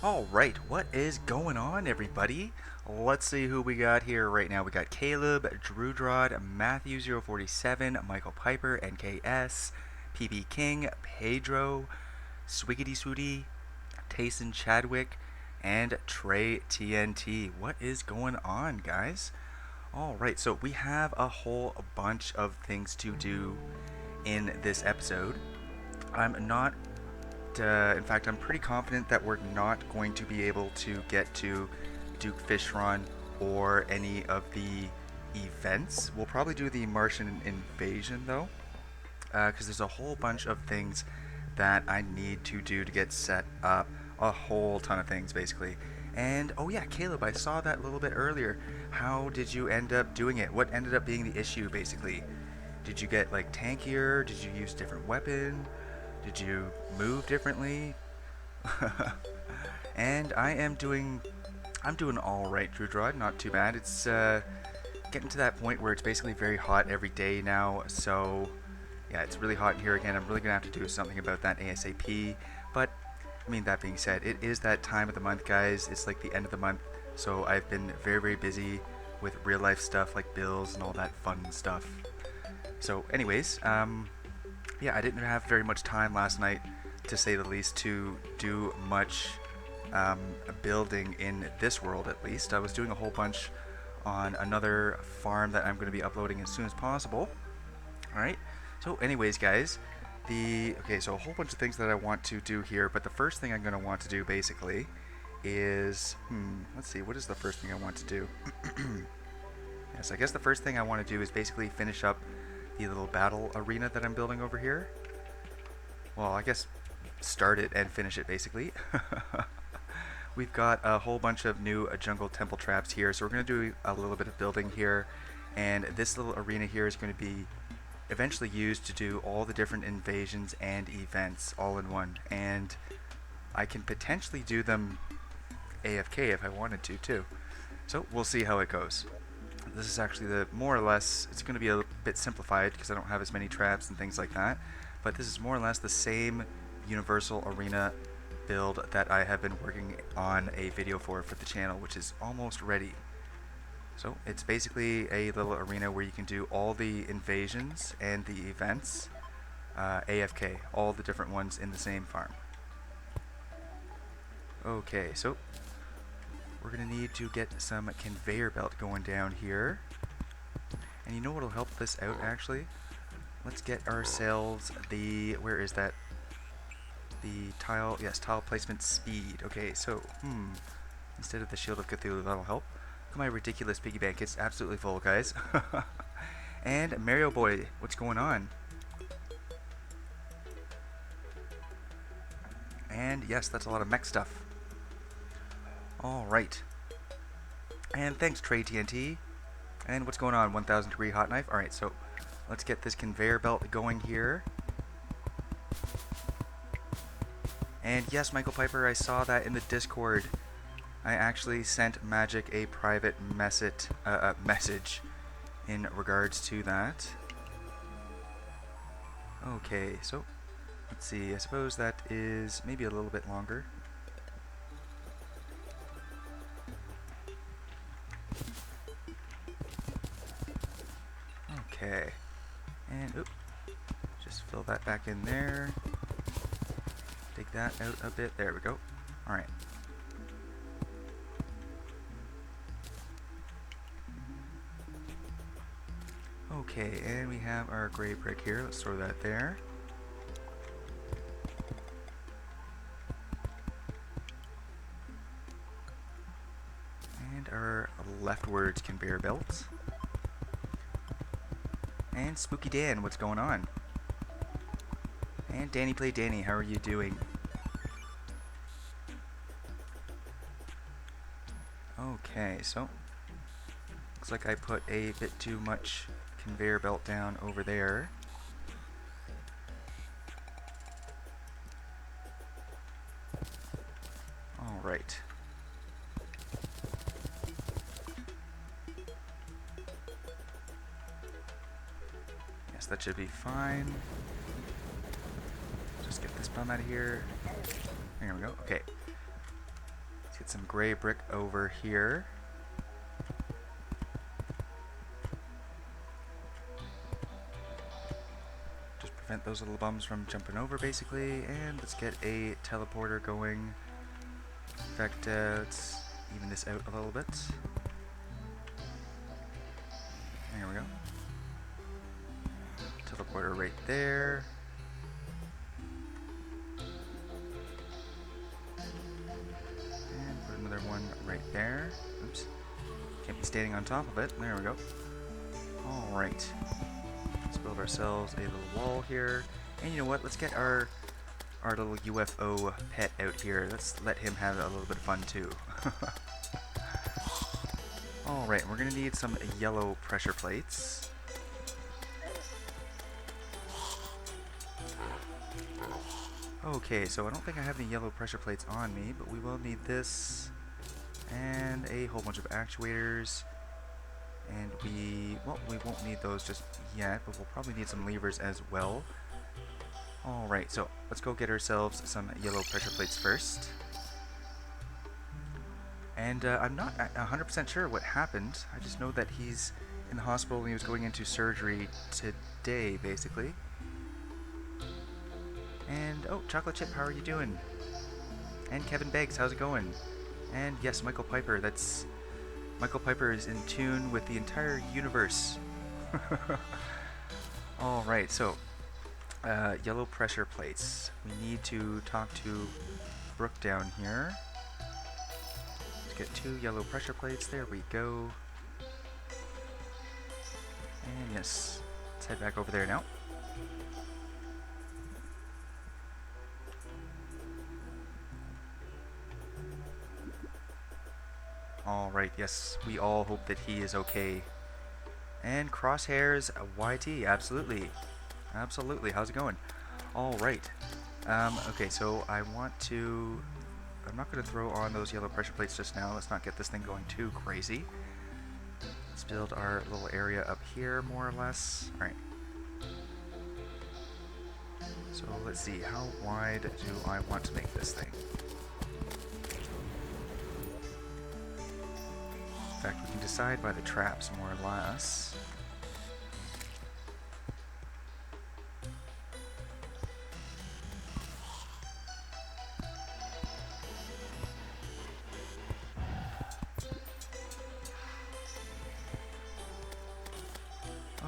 Alright, what is going on, everybody? Let's see who we got here right now. We got Caleb, Drewdrod, Matthew047, Michael Piper, NKS, PB King, Pedro, Swiggity Swooty, Tayson Chadwick, and Trey TNT. What is going on, guys? Alright, so we have a whole bunch of things to do in this episode. I'm not in fact, I'm pretty confident that we're not going to be able to get to Duke Fishron or any of the events. We'll probably do the Martian invasion though, because there's a whole bunch of things that I need to do to get set up. A whole ton of things, basically. And oh yeah, Caleb, I saw that a little bit earlier. How did you end up doing it? What ended up being the issue, basically? Did you get like tankier? Did you use different weapon? Did you move differently? And I'm doing all right, Drewdrod. Not too bad. It's getting to that point where it's basically very hot every day now. So yeah, it's really hot in here again. I'm really gonna have to do something about that ASAP. But I mean, that being said, it is that time of the month, guys. It's like the end of the month, so I've been very, very busy with real life stuff like bills and all that fun stuff. So, anyways, yeah, I didn't have very much time last night, to say the least, to do much building in this world, at least. I was doing a whole bunch on another farm that I'm going to be uploading as soon as possible. Alright, so anyways, guys, so a whole bunch of things that I want to do here, but the first thing I'm going to want to do, basically, is, let's see, what is the first thing I want to do? Yes, I guess the first thing I want to do is basically finish up the little battle arena that I'm building over here. Well, I guess start it and finish it, basically. We've got a whole bunch of new jungle temple traps here, so we're going to do a little bit of building here, and this little arena here is going to be eventually used to do all the different invasions and events all in one, and I can potentially do them AFK if I wanted to too. So we'll see how it goes. This is actually the more or less, it's going to be a bit simplified because I don't have as many traps and things like that, but this is more or less the same universal arena build that I have been working on a video for the channel, which is almost ready. So it's basically a little arena where you can do all the invasions and the events AFK, all the different ones in the same farm. Okay, so we're going to need to get some conveyor belt going down here. And you know what'll help this out, actually? Let's get ourselves the, where is that? The tile, yes, tile placement speed. Okay, so, instead of the Shield of Cthulhu, that'll help. Look at my ridiculous piggy bank, it's absolutely full, guys. And Mario Boy, what's going on? And yes, that's a lot of mech stuff. Alright. And thanks, Trey TNT. And what's going on? 1000 degree hot knife. Alright, so let's get this conveyor belt going here. And yes, Michael Piper, I saw that in the Discord. I actually sent Magic a private message in regards to that. Okay, so let's see. I suppose that is maybe a little bit longer. Okay, and just fill that back in there. Take that out a bit. There we go. Alright. Okay, and we have our gray brick here. Let's throw that there. And our leftwards conveyor belts. And Spooky Dan, what's going on? And Danny Play Danny, how are you doing? Okay, so looks like I put a bit too much conveyor belt down over there. Alright. Yes, that should be fine. Just get this bum out of here. There we go. Okay. get some gray brick over here. Just prevent those little bums from jumping over, basically. And let's get a teleporter going. In fact, let's even this out a little bit. There we go. Teleporter right there. And put another one right there. Oops. Can't be standing on top of it. There we go. Alright. Let's build ourselves a little wall here. And you know what? Let's get our little UFO pet out here. Let's let him have a little bit of fun too. Alright, we're going to need some yellow pressure plates. Okay, so I don't think I have any yellow pressure plates on me, but we will need this and a whole bunch of actuators. And we won't need those just yet, but we'll probably need some levers as well. Alright, so let's go get ourselves some yellow pressure plates first. And I'm not 100% sure what happened. I just know that he's in the hospital and he was going into surgery today, basically. And, oh, Chocolate Chip, how are you doing? And Kevin Beggs, how's it going? And yes, Michael Piper, Michael Piper is in tune with the entire universe. Alright, so, yellow pressure plates. We need to talk to Brooke down here. Get 2 yellow pressure plates. There we go. And yes, let's head back over there now. Alright, yes, we all hope that he is okay. And Crosshairs YT, absolutely. Absolutely, how's it going? Alright. Okay, so I'm not going to throw on those yellow pressure plates just now. Let's not get this thing going too crazy. Let's build our little area up here, more or less. Alright. So let's see, how wide do I want to make this thing? In fact, we can decide by the traps, more or less.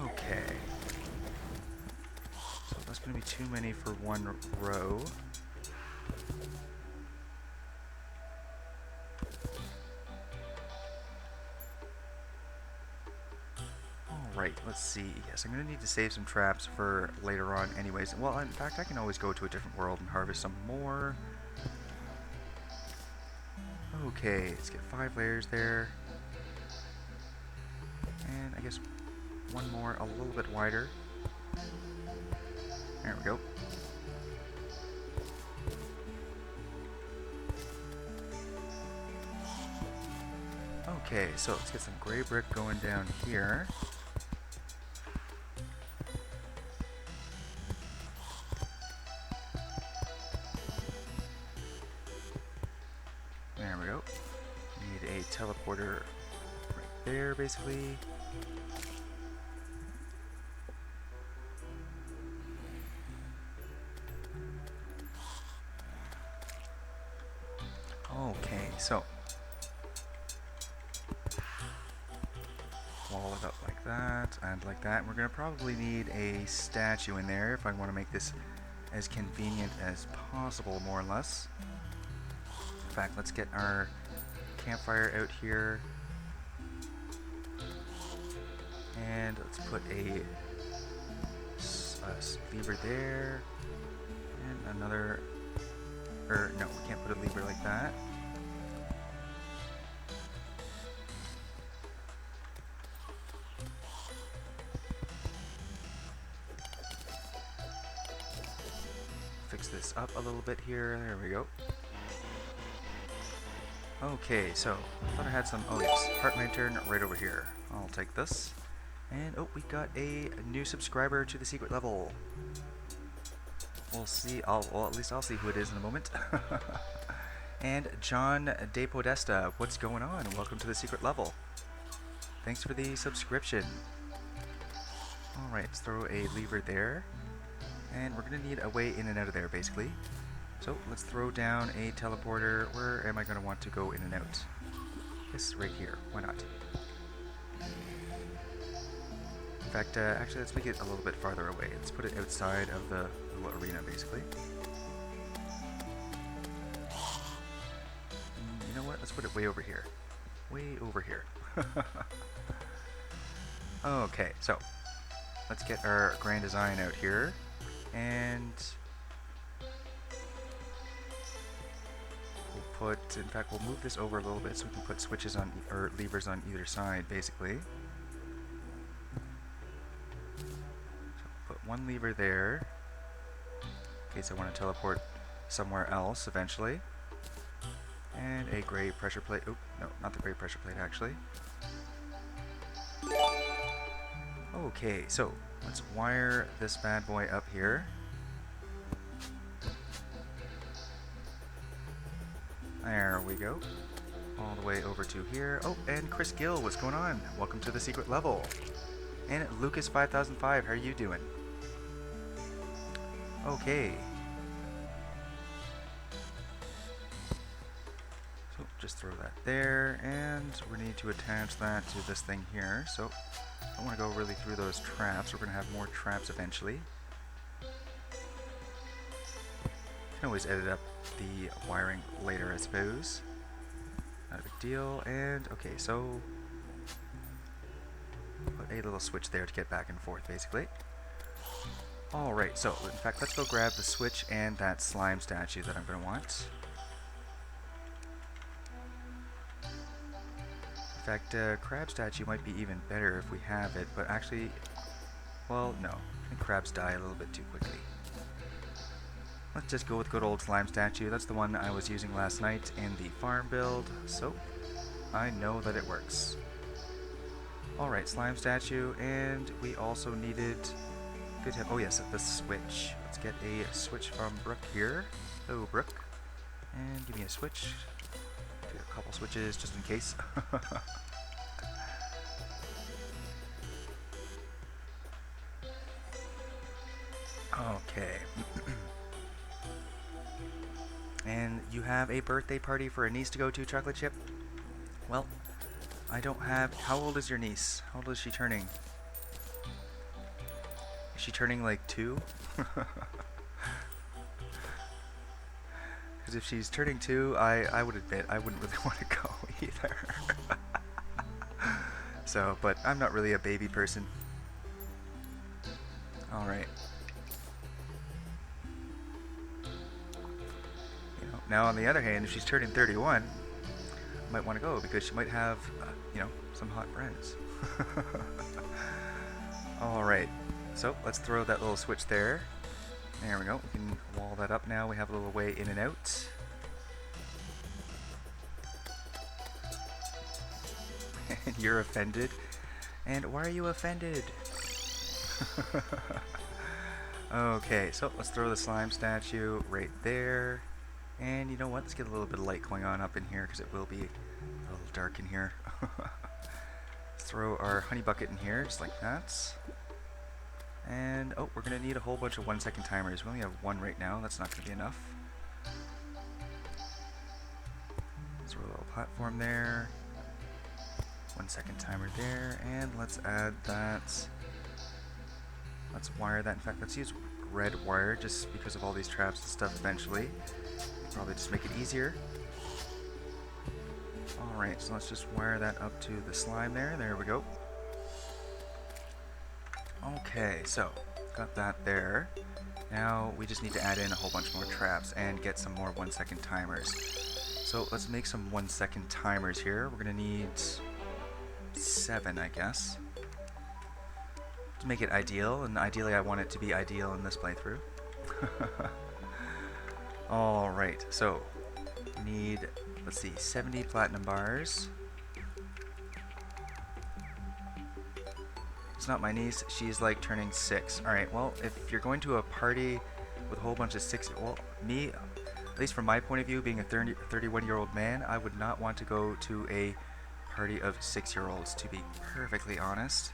Okay. So that's going to be too many for one row. Alright, let's see. Yes, I'm going to need to save some traps for later on anyways. Well, in fact, I can always go to a different world and harvest some more. Okay, let's get 5 layers there. And I guess one more a little bit wider. There we go. Okay, so let's get some gray brick going down here. There we go. Need a teleporter right there, basically. Okay, so wall it up like that and like that. We're going to probably need a statue in there if I want to make this as convenient as possible, more or less. In fact, let's get our campfire out here. And let's put a lever there. And another... no, we can't put a lever like that. Fix this up a little bit here. There we go. Okay, so I thought I had some. Oh yes, heart lantern right over here. I'll take this. And oh, we got a new subscriber to the secret level. We'll see. Well, at least I'll see who it is in a moment. And John De Podesta, what's going on? Welcome to the secret level. Thanks for the subscription. Alright, let's throw a lever there. And we're going to need a way in and out of there, basically. So let's throw down a teleporter. Where am I going to want to go in and out? Yes, right here. Why not? In fact, actually, let's make it a little bit farther away. Let's put it outside of the little arena, basically. You know what? Let's put it way over here. Way over here. Okay, so let's get our grand design out here. And we'll put, in fact, we'll move this over a little bit so we can put switches on, or levers on either side, basically. Put one lever there, in case I want to teleport somewhere else eventually. And a gray pressure plate. Oh, no, not the gray pressure plate, actually. Okay, so let's wire this bad boy up here. There we go. All the way over to here. Oh, and Chris Gill, what's going on? Welcome to the secret level. And Lucas5005, how are you doing? Okay. So just throw that there, and we need to attach that to this thing here. So I don't want to go really through those traps. We're going to have more traps eventually. Can always edit up the wiring later, I suppose. Not a big deal. And okay, so put a little switch there to get back and forth, basically. Alright, so in fact, let's go grab the switch and that slime statue that I'm going to want. In fact, crab statue might be even better if we have it, but actually, well, no. I think crabs die a little bit too quickly. Let's just go with good old slime statue. That's the one I was using last night in the farm build, so I know that it works. Alright, slime statue, and we also needed... Good to have, oh yes, the switch. Let's get a switch from Brooke here. Hello, Brooke. And give me a switch. Do a couple switches just in case. Okay. And you have a birthday party for a niece to go to, Chocolate Chip? Well, I don't have... How old is your niece? How old is she turning? Is she turning like 2? Because if she's turning 2, I would admit I wouldn't really want to go either. So, but I'm not really a baby person. Alright. You know, now on the other hand, if she's turning 31, I might want to go because she might have, you know, some hot friends. Alright. So let's throw that little switch there. There we go. We can wall that up now. We have a little way in and out. And you're offended. And why are you offended? Okay, so let's throw the slime statue right there. And you know what? Let's get a little bit of light going on up in here because it will be a little dark in here. Let's throw our honey bucket in here just like that. And, oh, we're going to need a whole bunch of 1-second timers. We only have one right now. That's not going to be enough. Let's throw a little platform there. 1-second timer there. And let's add that. Let's wire that. In fact, let's use red wire just because of all these traps and stuff eventually. Probably just make it easier. Alright, so let's just wire that up to the slime there. There we go. Okay, so got that there. Now we just need to add in a whole bunch more traps and get some more 1-second timers. So let's make some 1-second timers here. We're gonna need 7, I guess, to make it ideal, and ideally I want it to be ideal in this playthrough. Alright, so we need, let's see, 70 platinum bars. It's not my niece, she's like turning 6. Alright, well, if you're going to a party with a whole bunch of 6, well, me, at least from my point of view, being a 31-year-old man, I would not want to go to a party of 6-year-olds, to be perfectly honest.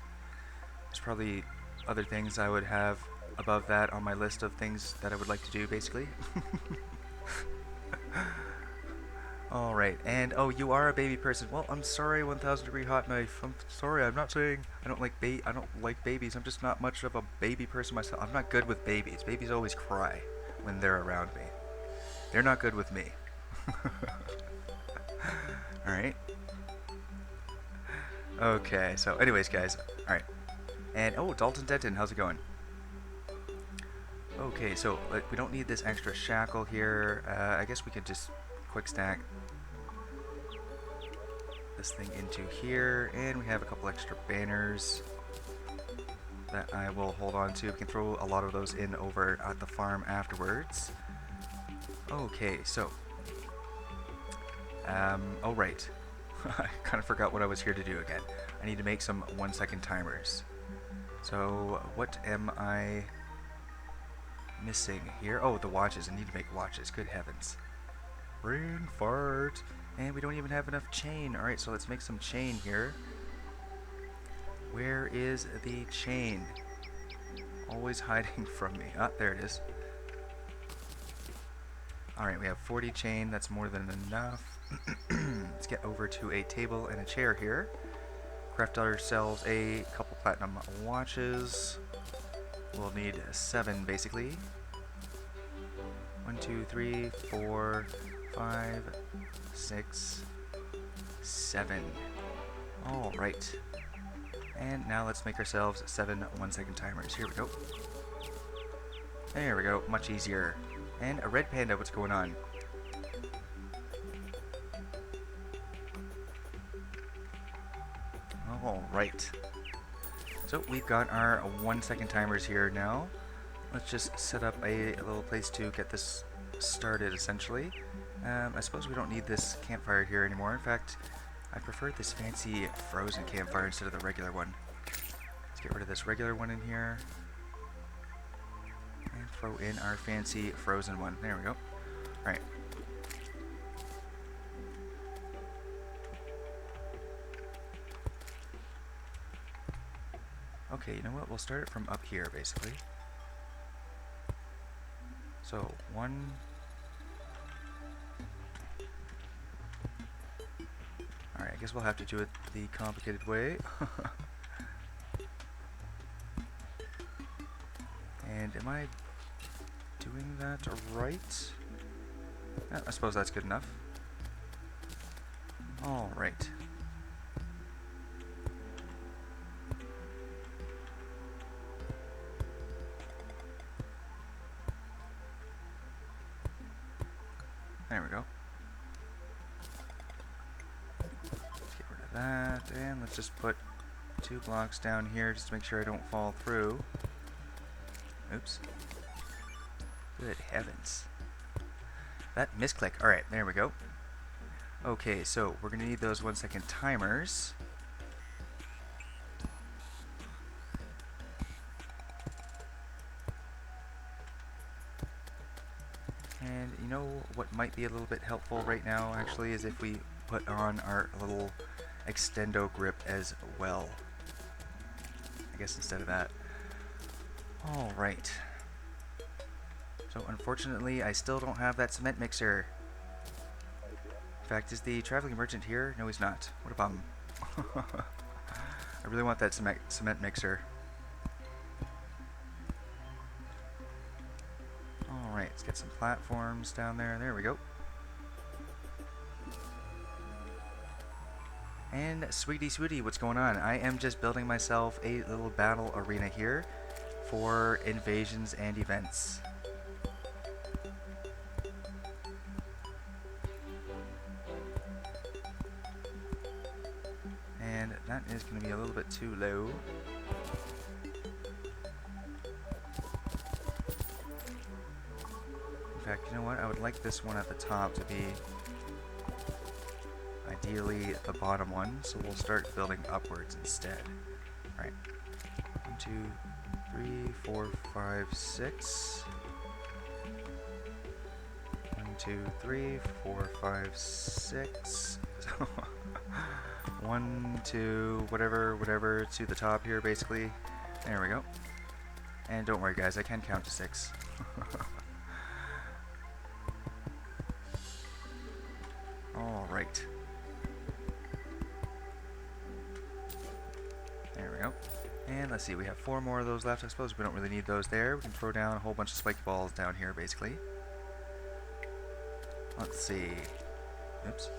There's probably other things I would have above that on my list of things that I would like to do, basically. Alright, and oh, you are a baby person. Well, I'm sorry, 1000 Degree Hot Knife. I'm sorry, I'm not saying I don't like babies. I'm just not much of a baby person myself. I'm not good with babies. Babies always cry when they're around me. They're not good with me. Alright. Okay, so anyways, guys. Alright. And, oh, Dalton Denton, how's it going? Okay, so we don't need this extra shackle here. I guess we could just quick stack this thing into here, and we have a couple extra banners that I will hold on to. We can throw a lot of those in over at the farm afterwards. Okay, so oh right, I kind of forgot what I was here to do again. I need to make some 1-second timers. So what am I missing here? Oh, the watches. I need to make watches. Good heavens. Brain fart. And we don't even have enough chain. Alright, so let's make some chain here. Where is the chain? Always hiding from me. Ah, there it is. Alright, we have 40 chain. That's more than enough. Let's get over to a table and a chair here. Craft ourselves a couple platinum watches. We'll need 7, basically. 1, 2, 3, 4, 5, 6, 7. Alright. And now let's make ourselves 7 1-second timers. Here we go. There we go. Much easier. And a red panda. What's going on? Alright. So we've got our 1-second timers here now. Let's just set up a little place to get this started, essentially. I suppose we don't need this campfire here anymore. In fact, I prefer this fancy frozen campfire instead of the regular one. Let's get rid of this regular one in here. And throw in our fancy frozen one. There we go. Alright. Okay, you know what? We'll start it from up here, basically. So, 1... Alright, I guess we'll have to do it the complicated way. And am I doing that right? Yeah, I suppose that's good enough. Alright. There we go. Let's get rid of that, and let's just put 2 blocks down here just to make sure I don't fall through. Oops. Good heavens. That misclick. Alright, there we go. Okay, so we're going to need those 1-second timers. And you know what might be a little bit helpful right now, actually, is if we put on our little extendo grip as well. I guess instead of that. Alright. So unfortunately, I still don't have that cement mixer. In fact, is the traveling merchant here? No, he's not. What a bum. I really want that cement mixer. Alright, let's get some platforms down there. There we go. And sweetie, what's going on? I am just building myself a little battle arena here for invasions and events. And that is going to be a little bit too low. In fact, you know what? I would like this one at the top to be ideally the bottom one, so we'll start building upwards instead. Alright. 1, 2, 3, 4, 5, 6. 1, 2, 3, 4, 5, 6. 1, 2, whatever to the top here, basically. There we go. And don't worry, guys, I can count to 6. All right. There we go. And let's see, we have 4 more of those left. I suppose we don't really need those there. We can throw down a whole bunch of spiky balls down here, basically. Let's see. Oops.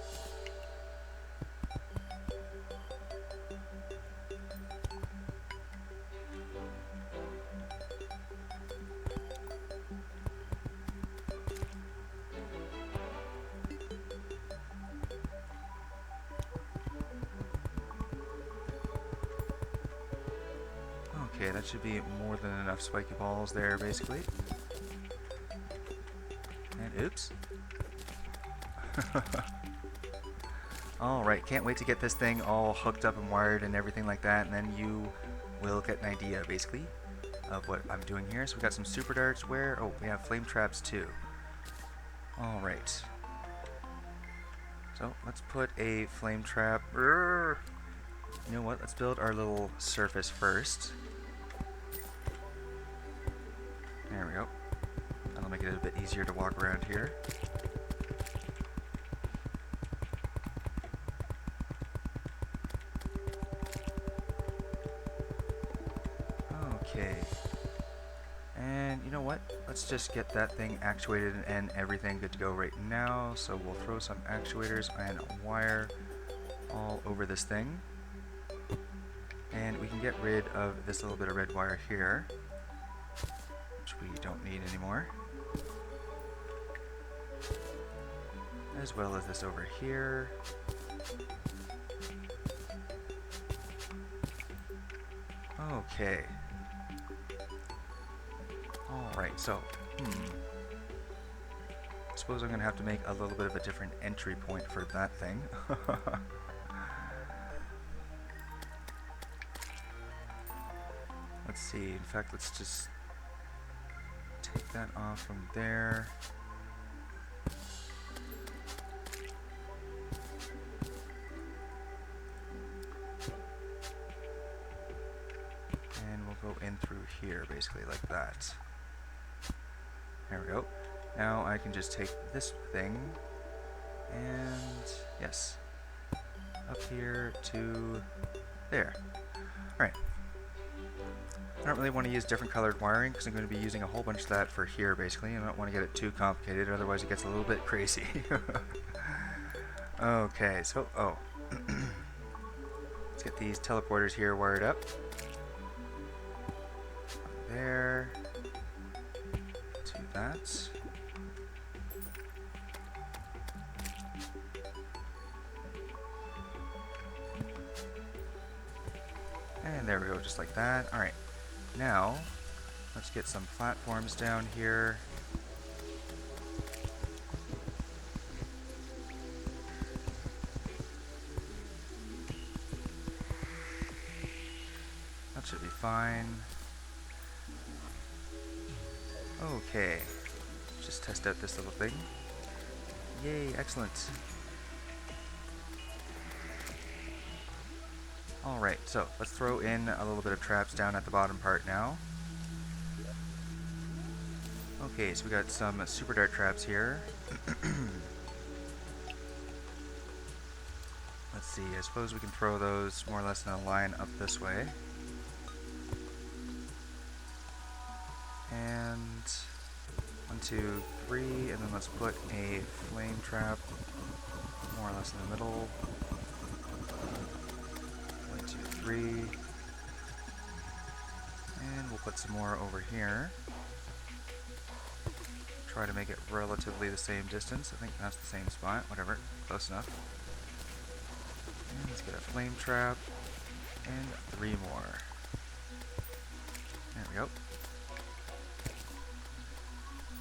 Okay, that should be more than enough spiky balls there, basically. And oops. Alright, can't wait to get this thing all hooked up and wired and everything like that, and then you will get an idea, basically, of what I'm doing here. So we got some super darts where... Oh, we have flame traps, too. Alright. So, let's put a flame trap... You know what? Let's build our little surface first. There we go. That'll make it a bit easier to walk around here. Okay. And you know what? Let's just get that thing actuated and everything good to go right now. So we'll throw some actuators and wire all over this thing. And we can get rid of this little bit of red wire here, which we don't need anymore. As well as this over here. Okay. Alright, so, suppose I'm going to have to make a little bit of a different entry point for that thing. Let's see, in fact, let's just take that off from there. And we'll go in through here, basically, like that. There we go. Now I can just take this thing and, yes, up here to there. Alright. I don't really want to use different colored wiring because I'm going to be using a whole bunch of that for here, basically. I don't want to get it too complicated, otherwise it gets a little bit crazy. Okay, so, let's get these teleporters here wired up. There. To that. And there we go, just like that. Alright. Now, let's get some platforms down here. That should be fine. Okay. Just test out this little thing. Yay, excellent. Alright, so let's throw in a little bit of traps down at the bottom part now. Okay, so we got some super dart traps here. Let's see, I suppose we can throw those more or less in a line up this way. And 1, 2, 3, and then let's put a flame trap more or less in the middle. 1, 2, 3. And we'll put some more over here. Try to make it relatively the same distance. I think that's the same spot. Whatever. Close enough. And let's get a flame trap. And 3 more. There we go.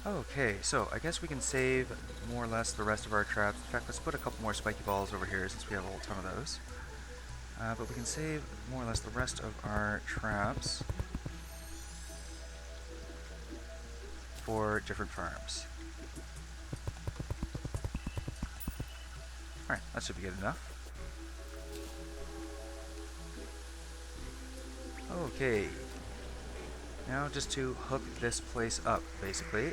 Okay, so I guess we can save more or less the rest of our traps. In fact, let's put a couple more spiky balls over here since we have a whole ton of those. But we can save more or less the rest of our traps for different farms. Alright, that should be good enough. Okay. Now just to hook this place up, basically.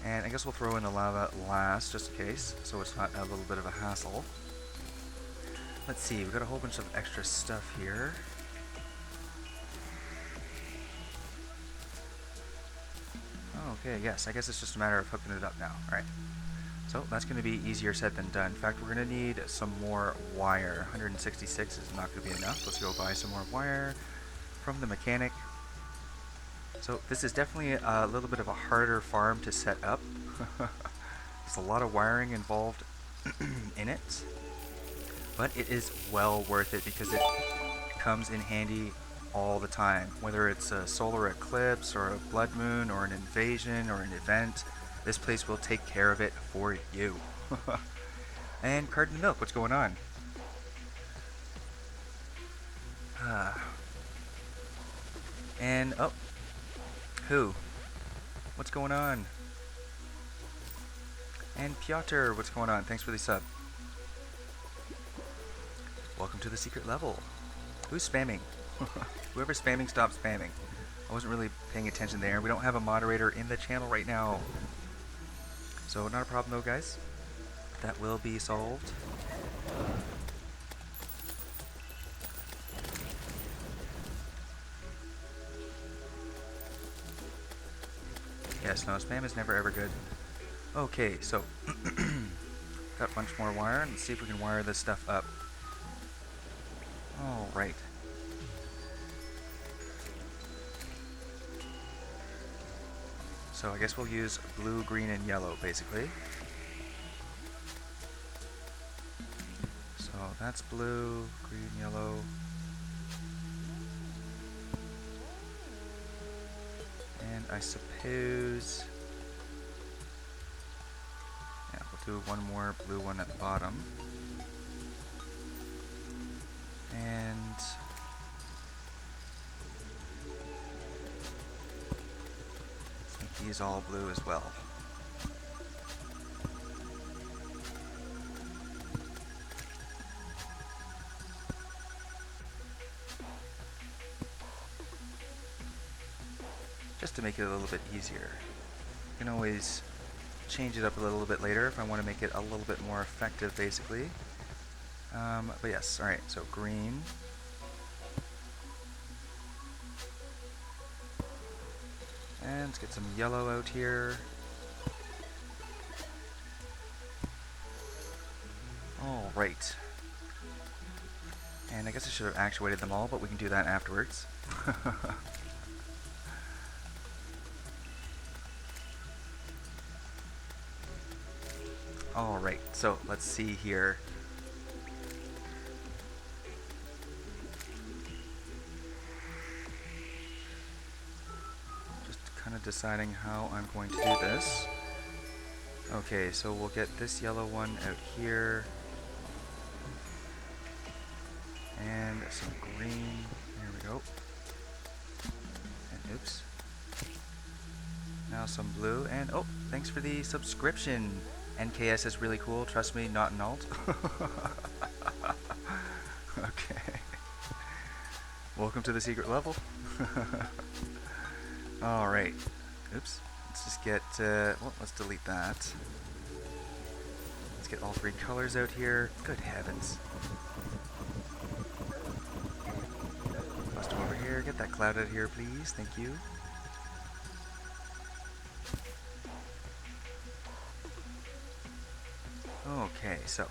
And I guess we'll throw in the lava last, just in case, so it's not a little bit of a hassle. Let's see, we've got a whole bunch of extra stuff here. Okay, yes, I guess it's just a matter of hooking it up now. Alright. So that's going to be easier said than done. In fact, we're going to need some more wire. 166 is not going to be enough. Let's go buy some more wire from the mechanic. So this is definitely a little bit of a harder farm to set up. There's a lot of wiring involved in it, but it is well worth it because it comes in handy all the time. Whether it's a solar eclipse or a blood moon or an invasion or an event, this place will take care of it for you. And Carton Milk, what's going on? And oh, who? What's going on? And Piotr, what's going on? Thanks for the sub. Welcome to the secret level. Who's spamming? Whoever's spamming, stop spamming. I wasn't really paying attention there. We don't have a moderator in the channel right now. So not a problem though, guys. That will be solved. Yes, no, spam is never ever good. Okay, so got a bunch more wire. Let's see if we can wire this stuff up. Alright. So I guess we'll use blue, green, and yellow, basically. So that's blue, green, yellow. And I suppose... yeah, we'll do one more blue one at the bottom. And... he's all blue as well. Just to make it a little bit easier. You can always change it up a little bit later if I want to make it a little bit more effective, basically. But yes, alright, so green. And let's get some yellow out here. Alright. And I guess I should have actuated them all, but we can do that afterwards. Alright, so let's see here. Kind of deciding how I'm going to do this. Okay, so we'll get this yellow one out here. And some green. There we go. And oops. Now some blue. And oh, thanks for the subscription. NKS is really cool. Trust me, not an alt. Okay. Welcome to the secret level. Alright. Oops. Let's just get, well, let's delete that. Let's get all three colors out here. Good heavens. Bust them over here. Get that cloud out here, please. Thank you. Okay, so.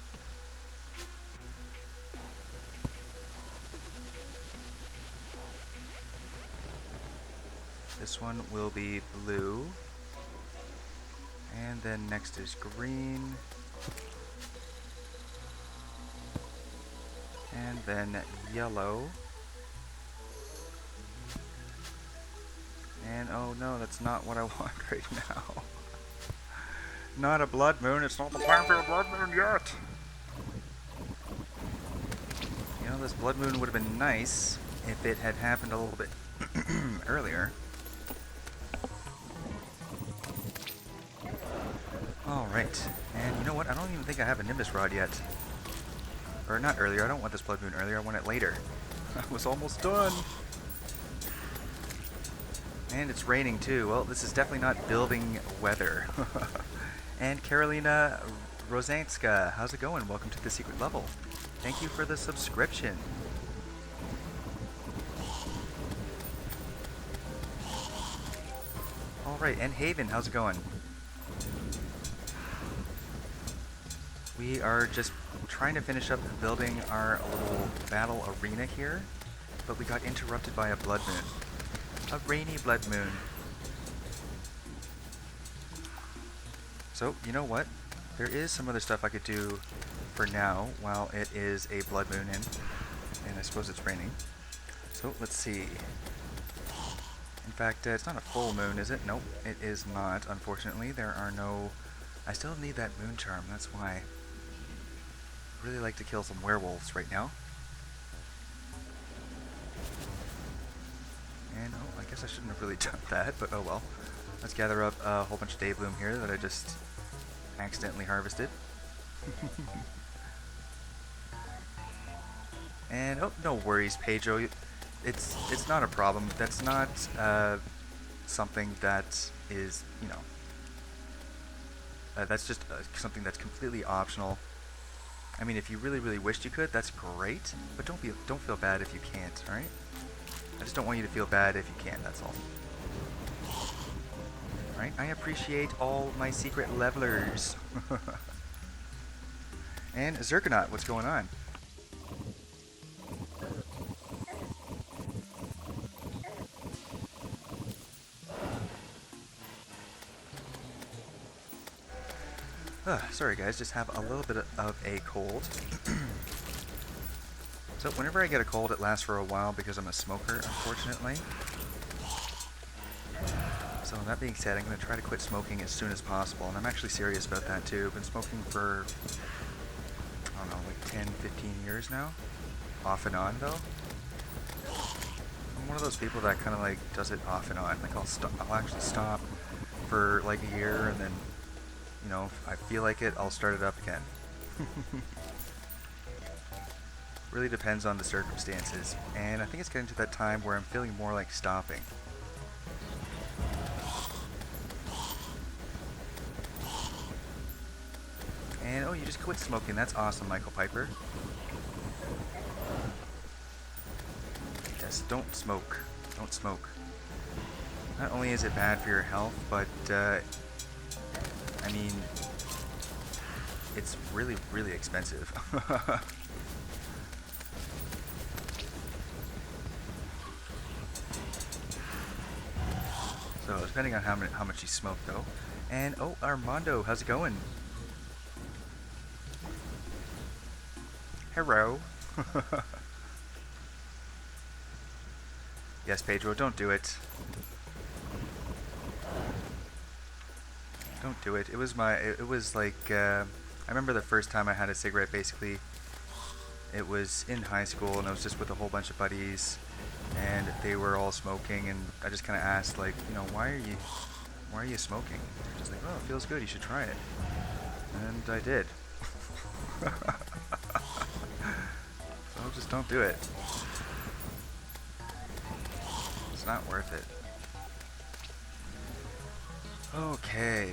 This one will be blue, and then next is green, and then yellow, and oh no, that's not what I want right now. Not a blood moon, it's not the time for a blood moon yet! You know, this blood moon would have been nice if it had happened a little bit earlier. Alright, and you know what? what? I don't even think I have a Nimbus Rod yet. Or not earlier. I don't want this Blood Moon earlier. I want it later. I was almost done. And it's raining too. Well, this is definitely not building weather. And Carolina Rosanska, how's it going? Welcome to the secret level. Thank you for the subscription. Alright, and Haven, how's it going? We are just trying to finish up building our little battle arena here, but we got interrupted by a blood moon. A rainy blood moon. So, you know what? There is some other stuff I could do for now while it is a blood moon in, and I suppose it's raining. So, let's see. In fact, it's not a full moon, is it? Nope, it is not, unfortunately. There are no... I still need that moon charm, that's why. I really like to kill some werewolves right now. And, oh, I guess I shouldn't have really done that, but oh well. Let's gather up a whole bunch of day bloom here that I just accidentally harvested. And, oh, no worries, Pedro. It's not a problem. That's not something that is, you know, that's just something that's completely optional. I mean, if you really, really wished you could, that's great. But don't feel bad if you can't. All right? I just don't want you to feel bad if you can't. That's all. All right? I appreciate all my secret levelers. And Zergonaut, what's going on? Sorry guys, just have a little bit of a cold. So whenever I get a cold, it lasts for a while because I'm a smoker, unfortunately. So that being said, I'm going to try to quit smoking as soon as possible, and I'm actually serious about that too. I've been smoking for, I don't know, like 10, 15 years now. Off and on though. I'm one of those people that kind of like does it off and on. Like I'll actually stop for like a year, and then, you know, if I feel like it, I'll start it up again. Really depends on the circumstances, and I think it's getting to that time where I'm feeling more like stopping. And oh, you just quit smoking. That's awesome, Michael Piper. Yes, don't smoke. Don't smoke. Not only is it bad for your health, but I mean, it's really, really expensive. So depending on how much you smoke, though. And oh, Armando, how's it going? Hello. Yes, Pedro, don't do it. Don't do it. It was like, I remember the first time I had a cigarette, basically, it was in high school, and I was just with a whole bunch of buddies, and they were all smoking, and I just kind of asked, like, you know, why are you smoking? They're just like, oh, it feels good, you should try it. And I did. So just don't do it. It's not worth it. Okay.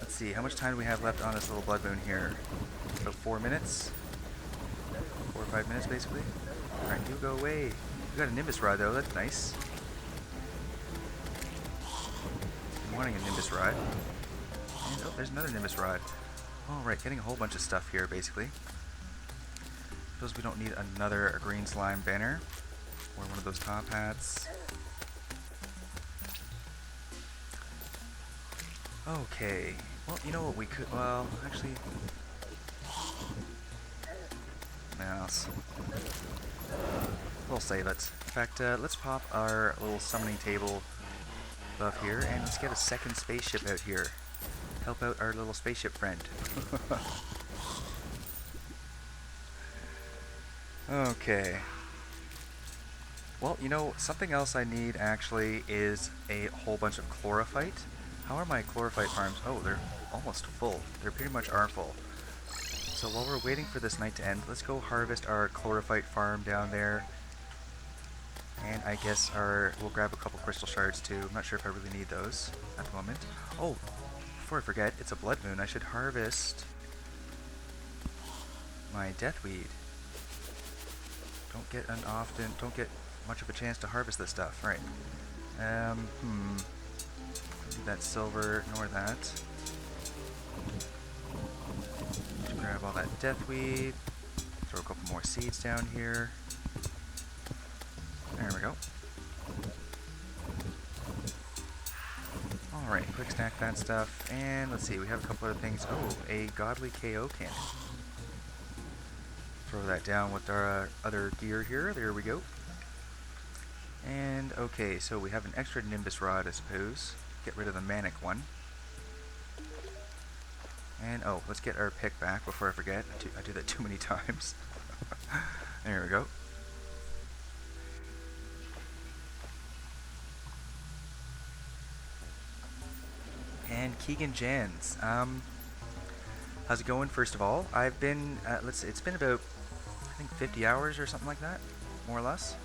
Let's see, how much time do we have left on this little blood moon here? About 4 minutes? 4 or 5 minutes, basically? Alright, you go away. You got a Nimbus Rod, though. That's nice. I'm wanting a Nimbus Rod. And, oh, there's another Nimbus Rod. Alright, getting a whole bunch of stuff here, basically. Suppose we don't need another green slime banner. Or one of those top hats. Okay. Well, you know what we could... Well, actually... Mouse. We'll save it. In fact, let's pop our little summoning table above here, and let's get a second spaceship out here. Help out our little spaceship friend. Okay. Well, you know, something else I need, actually, is a whole bunch of chlorophyte. How are my chlorophyte farms? Oh, they're almost full. They pretty much are full. So while we're waiting for this night to end, let's go harvest our chlorophyte farm down there. And I guess we'll grab a couple crystal shards too. I'm not sure if I really need those at the moment. Oh, before I forget, it's a blood moon. I should harvest my deathweed. Don't get much of a chance to harvest this stuff. Right. Need that silver, nor that. Just grab all that deathweed. Throw a couple more seeds down here. There we go. Alright, quick stack that stuff. And let's see, we have a couple other things. Oh, a godly KO cannon. Throw that down with our other gear here. There we go. And okay, so we have an extra Nimbus Rod, I suppose. Get rid of the Manic one. And oh, let's get our pick back before I forget. I do that too many times. There we go. And Keegan Jans. How's it going, first of all? I've been, it's been about, I think 50 hours or something like that, more or less.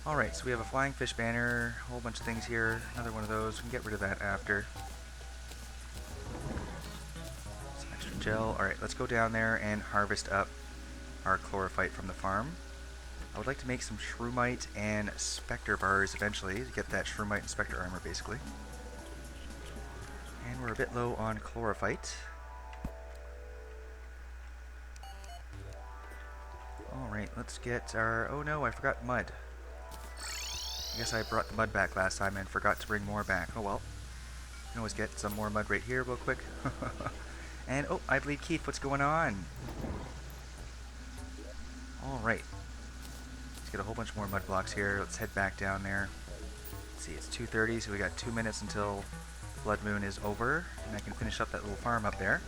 Alright, so we have a flying fish banner, a whole bunch of things here, another one of those, we can get rid of that after. Some extra gel. Alright, let's go down there and harvest up our chlorophyte from the farm. I would like to make some shroomite and specter bars eventually, to get that shroomite and specter armor basically. And we're a bit low on chlorophyte. Alright, let's get our... oh no, I forgot mud. I guess I brought the mud back last time and forgot to bring more back. Oh well. You can always get some more mud right here real quick. And, oh, I believe Keith, what's going on? Alright. Let's get a whole bunch more mud blocks here. Let's head back down there. Let's see, it's 2:30, so we got 2 minutes until Blood Moon is over. And I can finish up that little farm up there.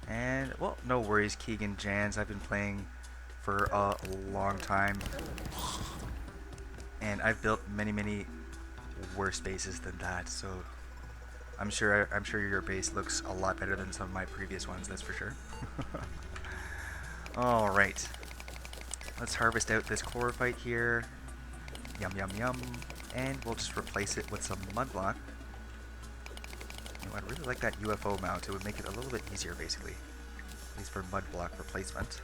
And, well, no worries, Keegan Jans. I've been playing for a long time, and I've built many worse bases than that, so I'm sure your base looks a lot better than some of my previous ones, that's for sure. Alright, let's harvest out this chlorophyte here. Yum yum yum. And we'll just replace it with some mud block. You know, I'd really like that UFO mount. It would make it a little bit easier basically, at least for mud block replacement.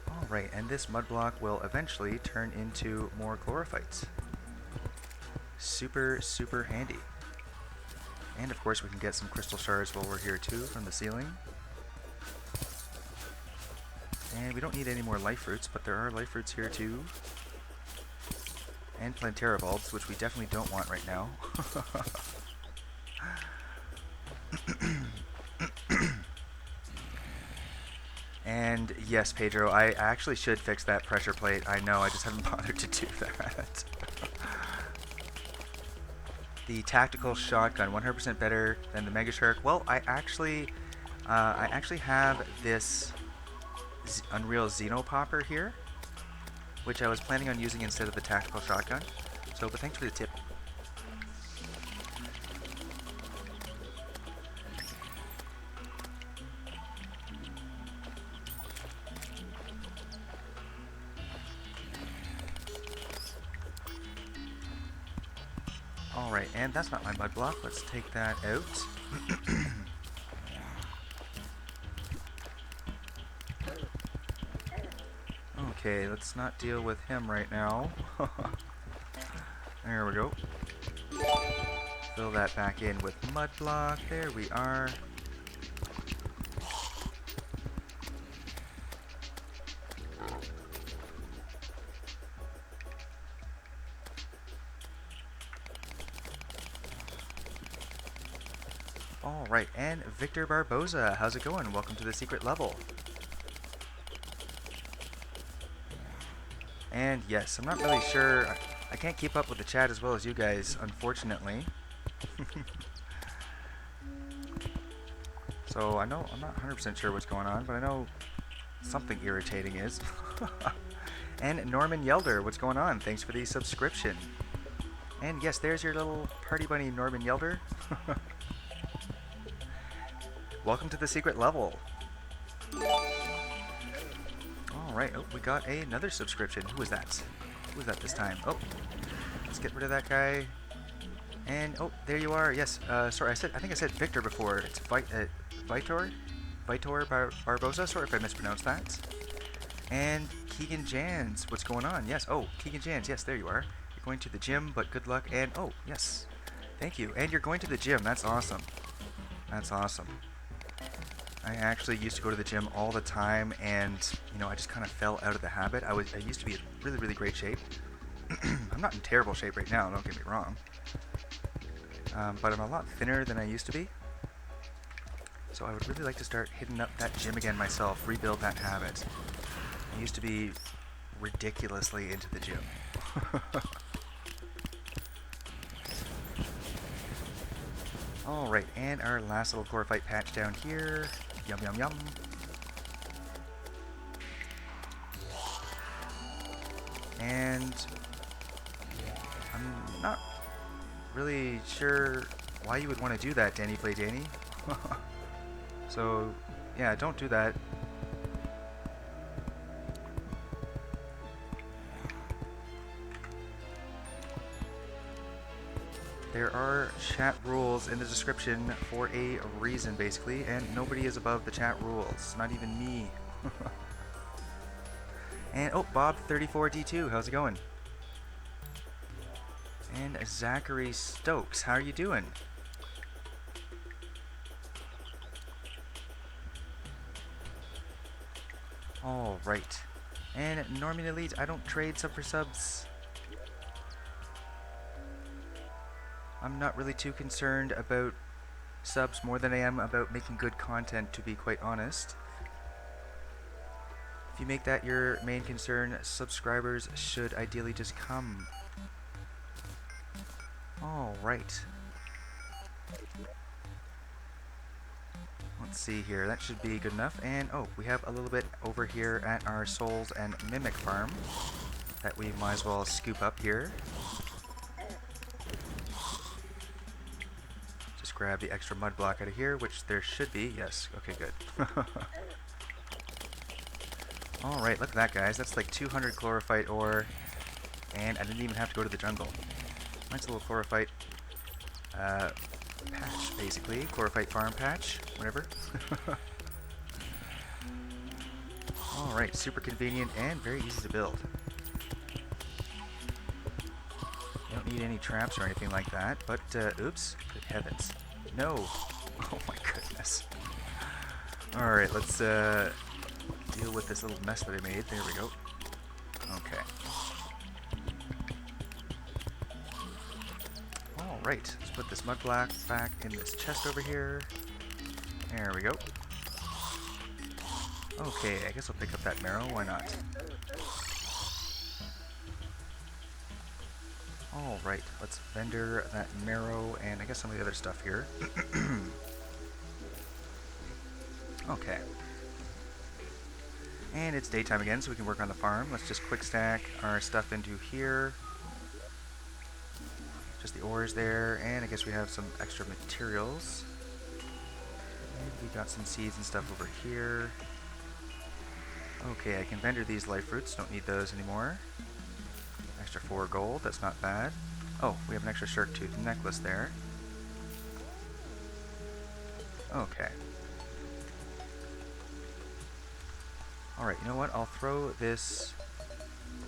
Alright, and this mud block will eventually turn into more chlorophytes. Super handy. And of course we can get some crystal shards while we're here too from the ceiling. And we don't need any more life fruits, but there are life fruits here too. And Plantera bulbs, which we definitely don't want right now. And yes, Pedro, I actually should fix that pressure plate. I know, I just haven't bothered to do that. The tactical shotgun, 100% better than the Mega Shark. Well, I actually have this Unreal Xenopopper here, which I was planning on using instead of the tactical shotgun. So, but thanks for the tip. Alright, and that's not my mud block. Let's take that out. Okay, let's not deal with him right now. There we go. Fill that back in with mud block. There we are. Alright, and Victor Barboza, how's it going? Welcome to the secret level. And yes, I'm not really sure, I can't keep up with the chat as well as you guys, unfortunately. So I know, I'm not 100% sure what's going on, but I know something irritating is. And Norman Yelder, what's going on? Thanks for the subscription. And yes, there's your little party bunny, Norman Yelder. Welcome to the secret level. Alright, oh, we got another subscription. Who was that? Who was that this time? Oh, let's get rid of that guy. And, oh, there you are. Yes, sorry, I think I said Victor before. It's Vitor Barbosa. Sorry if I mispronounced that. And Keegan Jans, what's going on? Yes, oh, Keegan Jans, yes, there you are. You're going to the gym, but good luck. And, oh, yes, thank you. And you're going to the gym. That's awesome. That's awesome. I actually used to go to the gym all the time, and, you know, I just kind of fell out of the habit. I used to be in really, really great shape. I'm not in terrible shape right now, don't get me wrong. But I'm a lot thinner than I used to be. So I would really like to start hitting up that gym again myself, rebuild that habit. I used to be ridiculously into the gym. Alright, and our last little chlorophyte patch down here. Yum, yum, yum. And I'm not really sure why you would want to do that, Danny Play Danny. So, yeah, don't do that. There are chat rules in the description for a reason, basically, and nobody is above the chat rules, not even me. And, oh, Bob34D2, how's it going? And Zachary Stokes, how are you doing? Alright. And Norman Elite, I don't trade sub for subs. I'm not really too concerned about subs more than I am about making good content, to be quite honest. If you make that your main concern, subscribers should ideally just come. Alright. Let's see here, that should be good enough. And oh, we have a little bit over here at our Souls and Mimic farm that we might as well scoop up here. Just grab the extra mud block out of here, which there should be. Yes, okay, good. Alright, look at that, guys. That's like 200 chlorophyte ore, and I didn't even have to go to the jungle. Nice little chlorophyte patch, basically. Chlorophyte farm patch, whatever. Alright, super convenient and very easy to build. You don't need any traps or anything like that, but, oops, good heavens. No! Oh my goodness. Alright, let's, deal with this little mess that I made. There we go. Okay. Alright, let's put this mud block back in this chest over here. There we go. Okay, I guess I'll pick up that marrow, why not? Alright, let's vendor that marrow and I guess some of the other stuff here. Okay. And it's daytime again, so we can work on the farm. Let's just quick stack our stuff into here. Just the ores there, and I guess we have some extra materials. And we got some seeds and stuff over here. Okay, I can vendor these life fruits, don't need those anymore. Extra 4 gold, that's not bad. Oh, we have an extra shark tooth necklace there. Okay. Alright, you know what? I'll throw this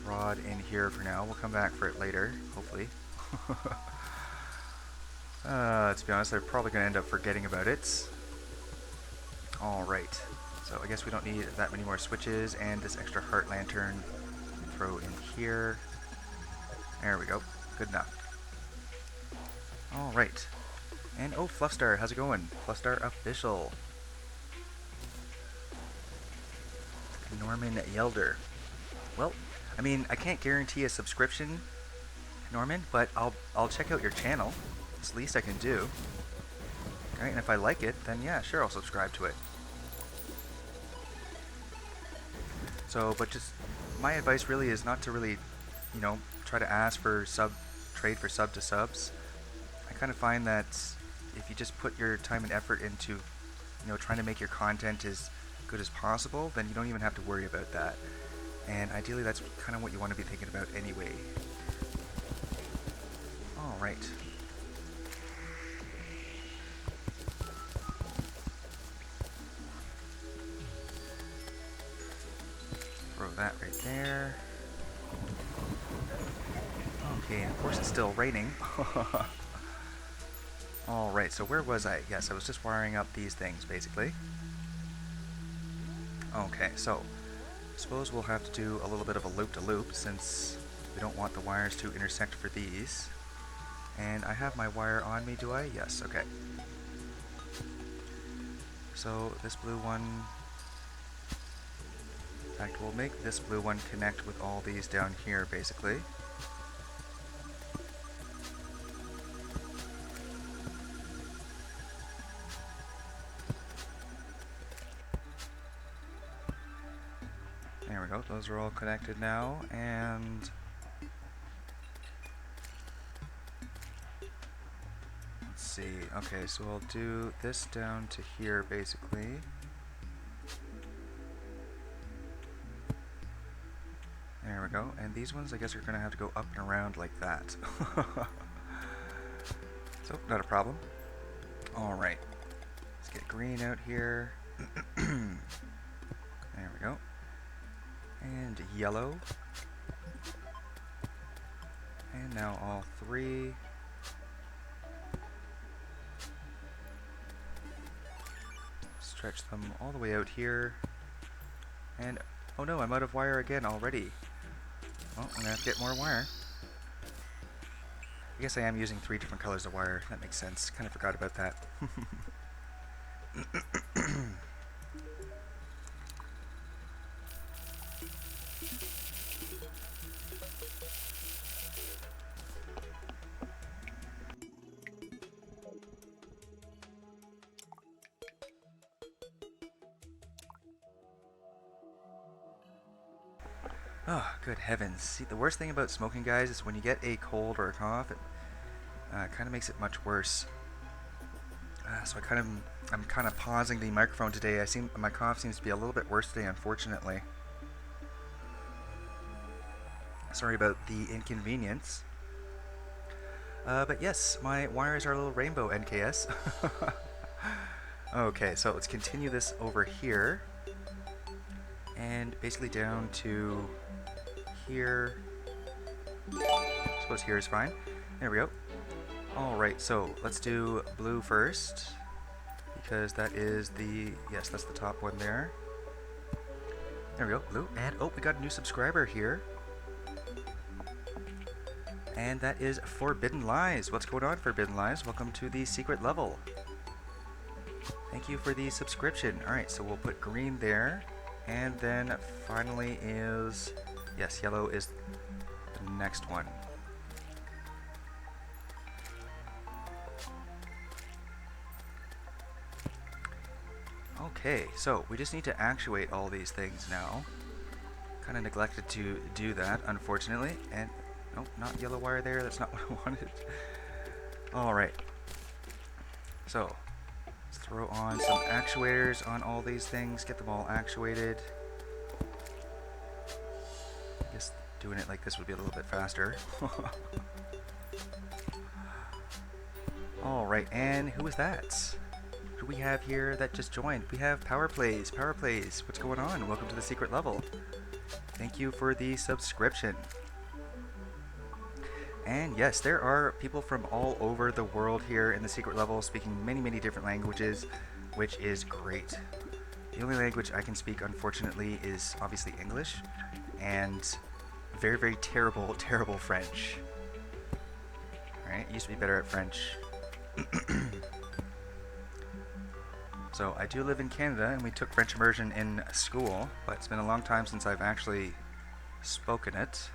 rod in here for now. We'll come back for it later, hopefully. To be honest, I'm probably going to end up forgetting about it. Alright, so I guess we don't need that many more switches, and this extra heart lantern throw in here. There we go, good enough. Alright, and oh, Fluffstar, how's it going? Fluffstar official. Norman Yelder. Well, I mean, I can't guarantee a subscription, Norman, but I'll check out your channel. It's the least I can do. Alright, and if I like it, then yeah, sure, I'll subscribe to it. So, but just my advice really is not to really, you know, try to ask for trade for sub to subs. I kind of find that if you just put your time and effort into, trying to make your content as good as possible, then you don't even have to worry about that. And ideally, that's kind of what you want to be thinking about anyway. All right. Throw that right there. Okay, and of course it's still raining. Alright, so where was I? Yes, I was just wiring up these things, basically. Okay, so suppose we'll have to do a little bit of a loop-to-loop since we don't want the wires to intersect for these. And I have my wire on me, do I? Yes, okay. So this blue one... In fact, we'll make this blue one connect with all these down here, basically. There we go, those are all connected now, and... Let's see, okay, so I'll do this down to here, basically. There we go, and these ones I guess are going to have to go up and around like that. So, not a problem. Alright, let's get green out here. There we go. And yellow. And now all three. Stretch them all the way out here. And, oh no, I'm out of wire again already. Well, I'm gonna have to get more wire. I guess I am using 3 different colors of wire. That makes sense. Kind of forgot about that. Oh, good heavens. See, the worst thing about smoking, guys, is when you get a cold or a cough, it kind of makes it much worse. So I'm kind of pausing the microphone today. My cough seems to be a little bit worse today, unfortunately. Sorry about the inconvenience. But yes, my wires are a little rainbow, NKS. Okay, so let's continue this over here. And basically down to here. I suppose here is fine. There we go. Alright, so let's do blue first. Because that is yes, that's the top one there. There we go, blue. And, oh, we got a new subscriber here. And that is Forbidden Lies. What's going on, Forbidden Lies? Welcome to the secret level. Thank you for the subscription. Alright, so we'll put green there. And then finally is, yes, yellow is the next one. Okay, so we just need to actuate all these things now. Kind of neglected to do that, unfortunately. And, nope, not yellow wire there, that's not what I wanted. Alright. So, let's throw on some actuators on all these things, get them all actuated. I guess doing it like this would be a little bit faster. Alright, and who is that? Who do we have here that just joined? We have Power Plays. Power Plays, what's going on? Welcome to the secret level. Thank you for the subscription. And yes, there are people from all over the world here in the secret level speaking many, many different languages, which is great. The only language I can speak, unfortunately, is obviously English, and very, very terrible, terrible French. Alright, used to be better at French. So, I do live in Canada, and we took French immersion in school, but it's been a long time since I've actually spoken it.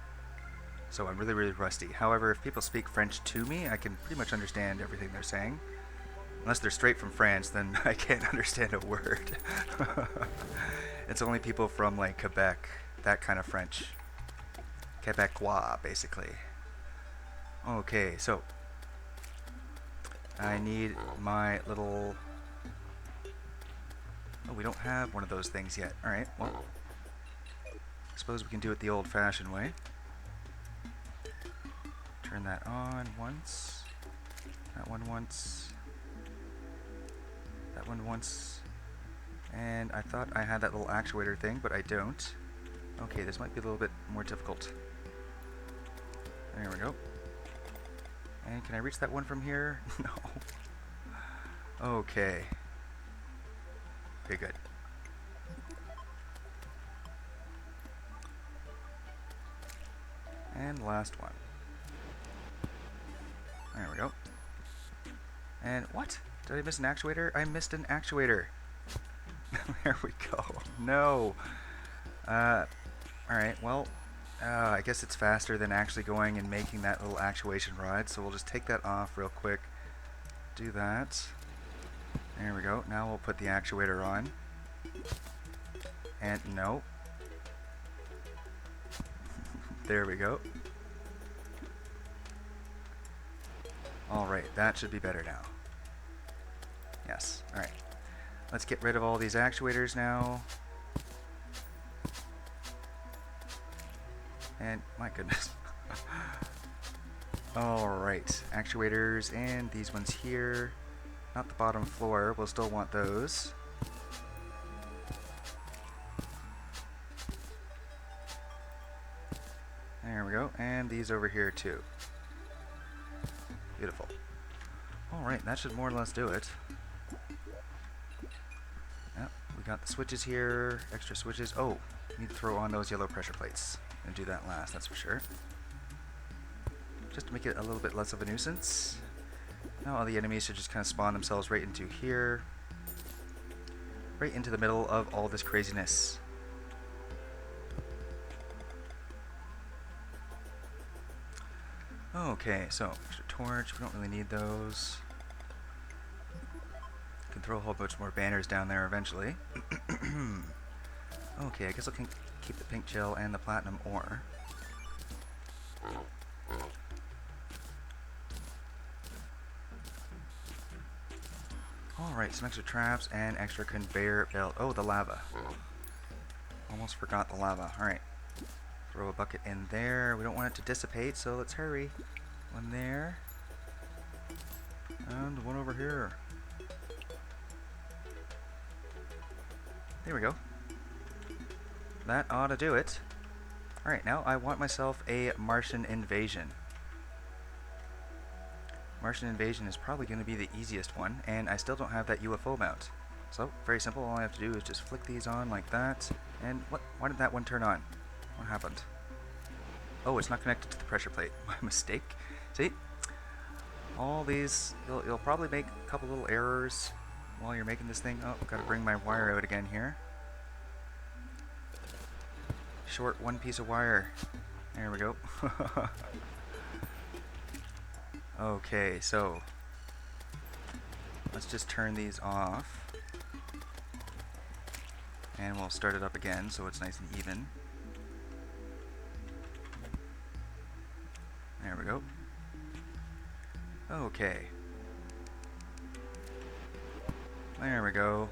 So I'm really, really rusty. However, if people speak French to me, I can pretty much understand everything they're saying. Unless they're straight from France, then I can't understand a word. It's only people from, like, Quebec that kind of French. Quebecois, basically. Okay, so I need my little... Oh, we don't have one of those things yet. Alright, well, I suppose we can do it the old-fashioned way. Turn that on once. That one once. That one once. And I thought I had that little actuator thing, but I don't. Okay, this might be a little bit more difficult. There we go. And can I reach that one from here? No. Okay. Okay, good. And last one. There we go. And what? Did I miss an actuator? I missed an actuator. There we go. No. Alright, well, I guess it's faster than actually going and making that little actuation rod, so we'll just take that off real quick. Do that. There we go. Now we'll put the actuator on. And no. There we go. Alright, that should be better now. Yes, alright. Let's get rid of all these actuators now. And, my goodness. Alright, actuators and these ones here. Not the bottom floor, we'll still want those. There we go, and these over here too. Beautiful. Alright, that should more or less do it. Yep, we got the switches here, extra switches. Oh, need to throw on those yellow pressure plates. And do that last, that's for sure. Just to make it a little bit less of a nuisance. Now all the enemies should just kind of spawn themselves right into here. Right into the middle of all this craziness. Okay, so extra torch, we don't really need those. Can throw a whole bunch more banners down there eventually. Okay, I guess I can keep the pink gel and the platinum ore. Alright, some extra traps and extra conveyor belt. Oh, the lava. Almost forgot the lava. Alright. Throw a bucket in there. We don't want it to dissipate, so let's hurry. One there. And one over here. There we go. That ought to do it. Alright, now I want myself a Martian invasion. Martian invasion is probably going to be the easiest one, and I still don't have that UFO mount. So, very simple, all I have to do is just flick these on like that, and what? Why did that one turn on? What happened? Oh, it's not connected to the pressure plate. My mistake. See? All these, you'll probably make a couple little errors while you're making this thing. Oh, gotta bring my wire out again here. Short one piece of wire. There we go. Okay, so let's just turn these off. And we'll start it up again so it's nice and even. There we go. Okay. There we go.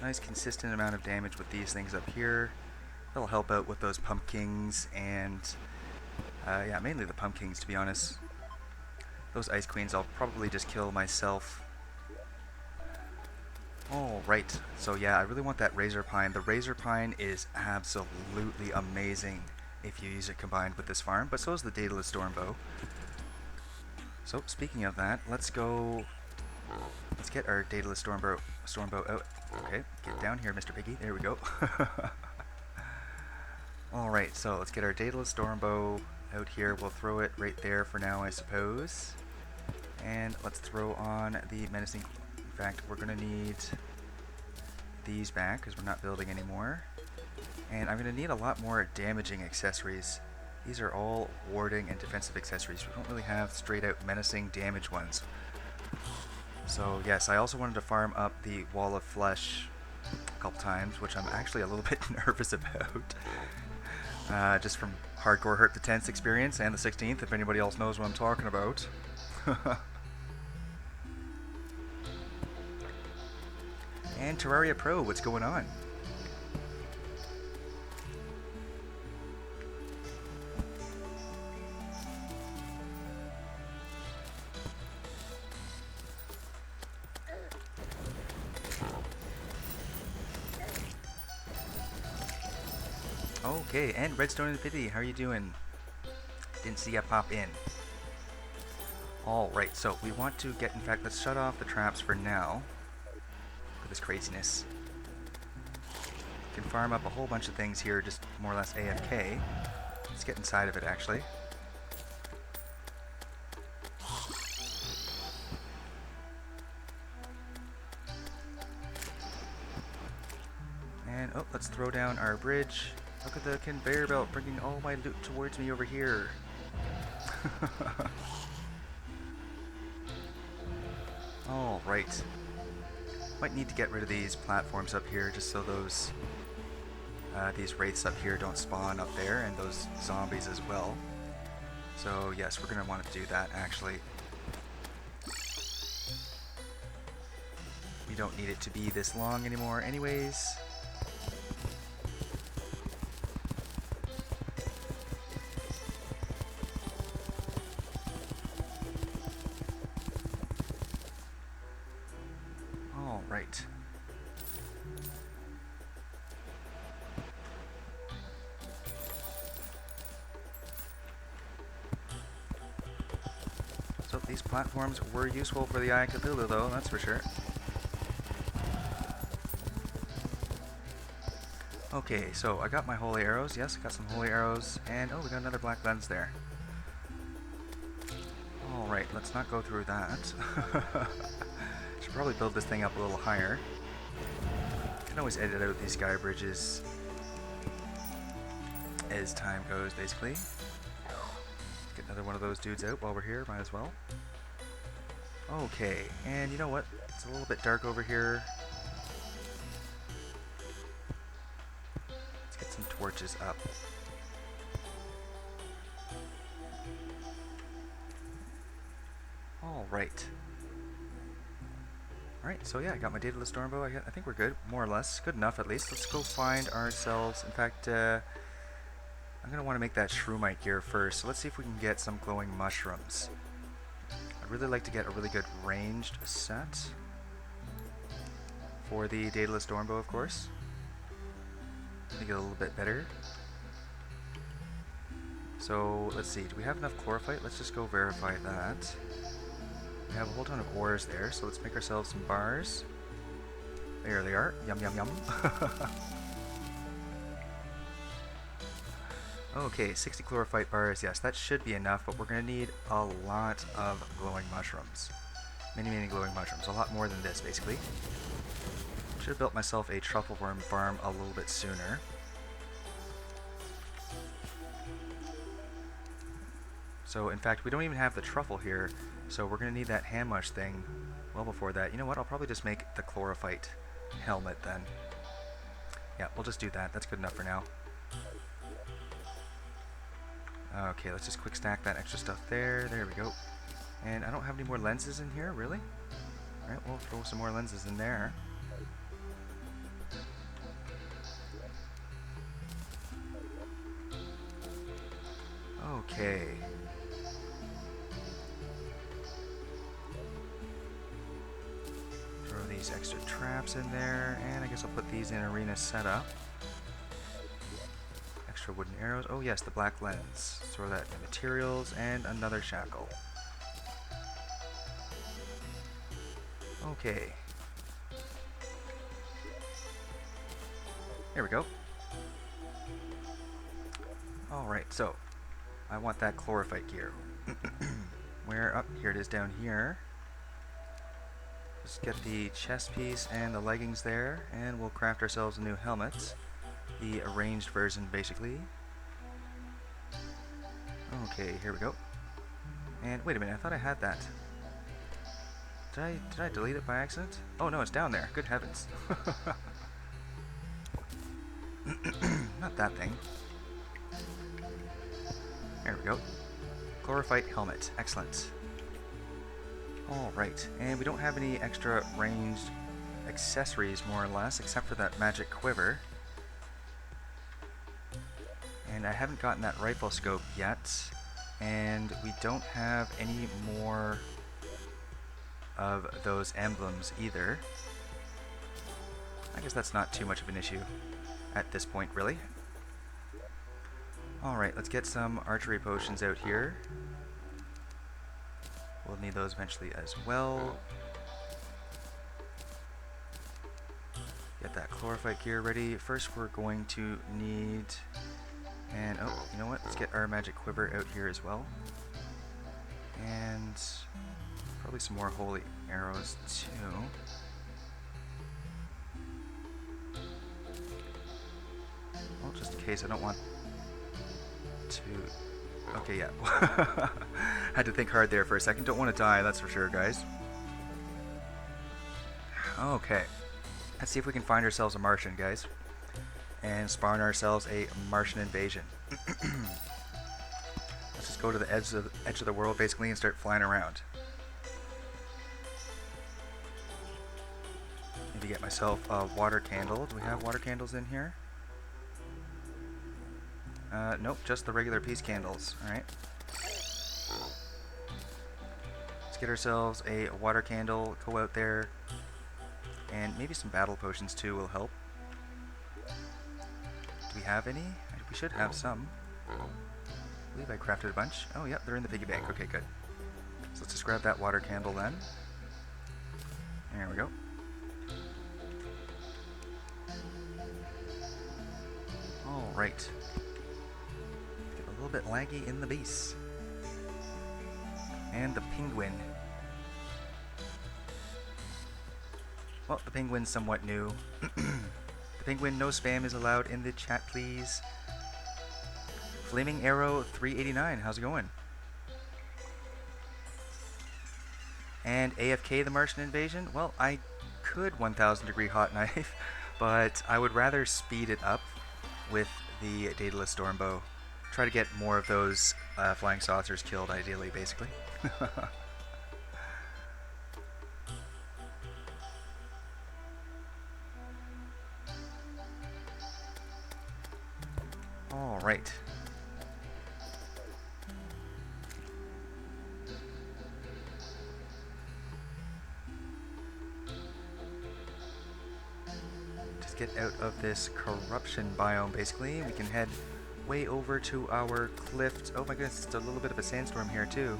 Nice consistent amount of damage with these things up here. That'll help out with those pumpkins and yeah, mainly the pumpkins, to be honest. Those ice queens I'll probably just kill myself. Alright, so yeah, I really want that razor pine. The razor pine is absolutely amazing if you use it combined with this farm, but so is the Daedalus Stormbow. So, speaking of that, let's go... Let's get our Daedalus Stormbow out. Okay, get down here, Mr. Piggy. There we go. Alright, so let's get our Daedalus Stormbow out here. We'll throw it right there for now, I suppose. And let's throw on the menacing... In fact, we're going to need these back because we're not building anymore. And I'm going to need a lot more damaging accessories. These are all warding and defensive accessories. We don't really have straight out menacing damage ones. So yes, I also wanted to farm up the Wall of Flesh a couple times, which I'm actually a little bit nervous about. just from hardcore Hurt the 10th experience and the 16th, if anybody else knows what I'm talking about. And Terraria Pro, what's going on? Okay, and Redstone Infinity, how are you doing? Didn't see you pop in. Alright, so we want to get, in fact, let's shut off the traps for now. For this craziness. We can farm up a whole bunch of things here, just more or less AFK. Let's get inside of it, actually. And, oh, let's throw down our bridge. Look at the conveyor belt bringing all my loot towards me over here. Alright. Might need to get rid of these platforms up here just so those these wraiths up here don't spawn up there, and those zombies as well. So yes, we're going to want to do that actually. We don't need it to be this long anymore anyways. Alright. So these platforms were useful for the Eye of Cthulhu though, that's for sure. Okay, so I got my holy arrows. Yes, I got some holy arrows. And oh, we got another black lens there. Alright, let's not go through that. Should probably build this thing up a little higher. Can always edit out these sky bridges as time goes, basically. Get another one of those dudes out while we're here, might as well. Okay, and you know what? It's a little bit dark over here. Let's get some torches up. Alright. Alright, so yeah, I got my Daedalus Stormbow. I think we're good, more or less. Good enough, at least. Let's go find ourselves... In fact, I'm going to want to make that Shroomite gear first. So let's see if we can get some glowing mushrooms. I'd really like to get a really good ranged set. For the Daedalus Stormbow, of course. Make it a little bit better. So, let's see. Do we have enough chlorophyte? Let's just go verify that. We have a whole ton of ores there, so let's make ourselves some bars. There they are. Yum, yum, yum. Okay, 60 chlorophyte bars. Yes, that should be enough, but we're going to need a lot of glowing mushrooms. Many, many glowing mushrooms. A lot more than this, basically. Should have built myself a truffle worm farm a little bit sooner. So, in fact, we don't even have the truffle here, so we're going to need that hand-mush thing well before that. You know what? I'll probably just make the chlorophyte helmet then. Yeah, we'll just do that. That's good enough for now. Okay, let's just quick stack that extra stuff there. There we go. And I don't have any more lenses in here, really? Alright, we'll throw some more lenses in there. Okay. Throw these extra traps in there, and I guess I'll put these in arena setup. Extra wooden arrows. Oh yes, the black lens. Throw that in materials, and another shackle. Okay. There we go. Alright, so I want that chlorophyte gear. Where? Up here it is down here. Just get the chest piece and the leggings there, and we'll craft ourselves a new helmet. The arranged version, basically. Okay, here we go. And wait a minute, I thought I had that. Did I delete it by accident? Oh no, it's down there. Good heavens. Not that thing. There we go. Chlorophyte helmet. Excellent. Alright, and we don't have any extra ranged accessories, more or less, except for that magic quiver. And I haven't gotten that rifle scope yet, and we don't have any more of those emblems either. I guess that's not too much of an issue at this point, really. Alright, let's get some archery potions out here. We'll need those eventually as well. Get that chlorophyte gear ready. First we're going to need... And, oh, you know what? Let's get our magic quiver out here as well. And probably some more holy arrows too. Well, just in case I don't want to... Okay, yeah. Had to think hard there for a second. Don't want to die, that's for sure, guys. Okay. Let's see if we can find ourselves a Martian, guys. And spawn ourselves a Martian invasion. Let's just go to the edge of the world, basically, and start flying around. Need to get myself a water candle. Do we have water candles in here? Nope, just the regular peace candles. Alright. Let's get ourselves a water candle, go out there, and maybe some battle potions too will help. Do we have any? We should have some. I believe I crafted a bunch. Oh, yep, they're in the piggy bank. Okay, good. So let's just grab that water candle then. There we go. Alright. Get a little bit laggy in the base. And the penguin. Well, the penguin's somewhat new. The penguin, no spam is allowed in the chat, please. Flaming Arrow 389, how's it going? And AFK the Martian invasion? Well, I could 1000 degree hot knife, but I would rather speed it up with the Daedalus Stormbow. Try to get more of those flying saucers killed, ideally, basically. Alright. Just get out of this corruption biome, basically. We can head way over to our cliff. Oh my goodness, it's a little bit of a sandstorm here too.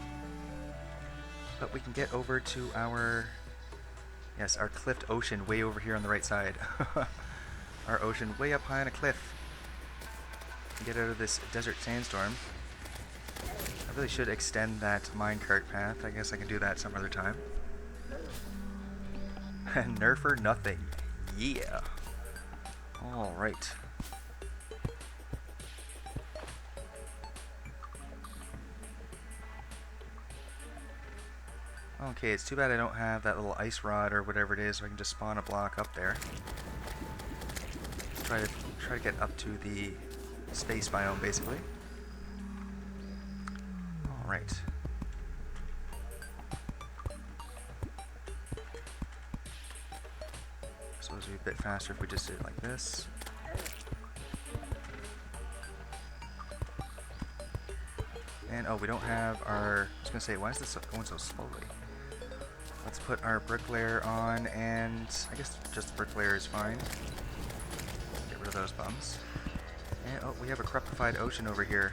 But we can get over to our... Yes, our cliffed ocean way over here on the right side. Our ocean way up high on a cliff. Get out of this desert sandstorm. I really should extend that minecart path. I guess I can do that some other time. Nerf or nothing. Yeah. Alright. Okay, it's too bad I don't have that little ice rod or whatever it is, so I can just spawn a block up there. Try to get up to the space biome, basically. Alright. Suppose it'd be a bit faster if we just did it like this. And oh, we don't have our... I was gonna say, why is this going so slowly? Let's put our bricklayer on, and I guess just the bricklayer is fine. Get rid of those bums. And, oh, we have a corruptified ocean over here.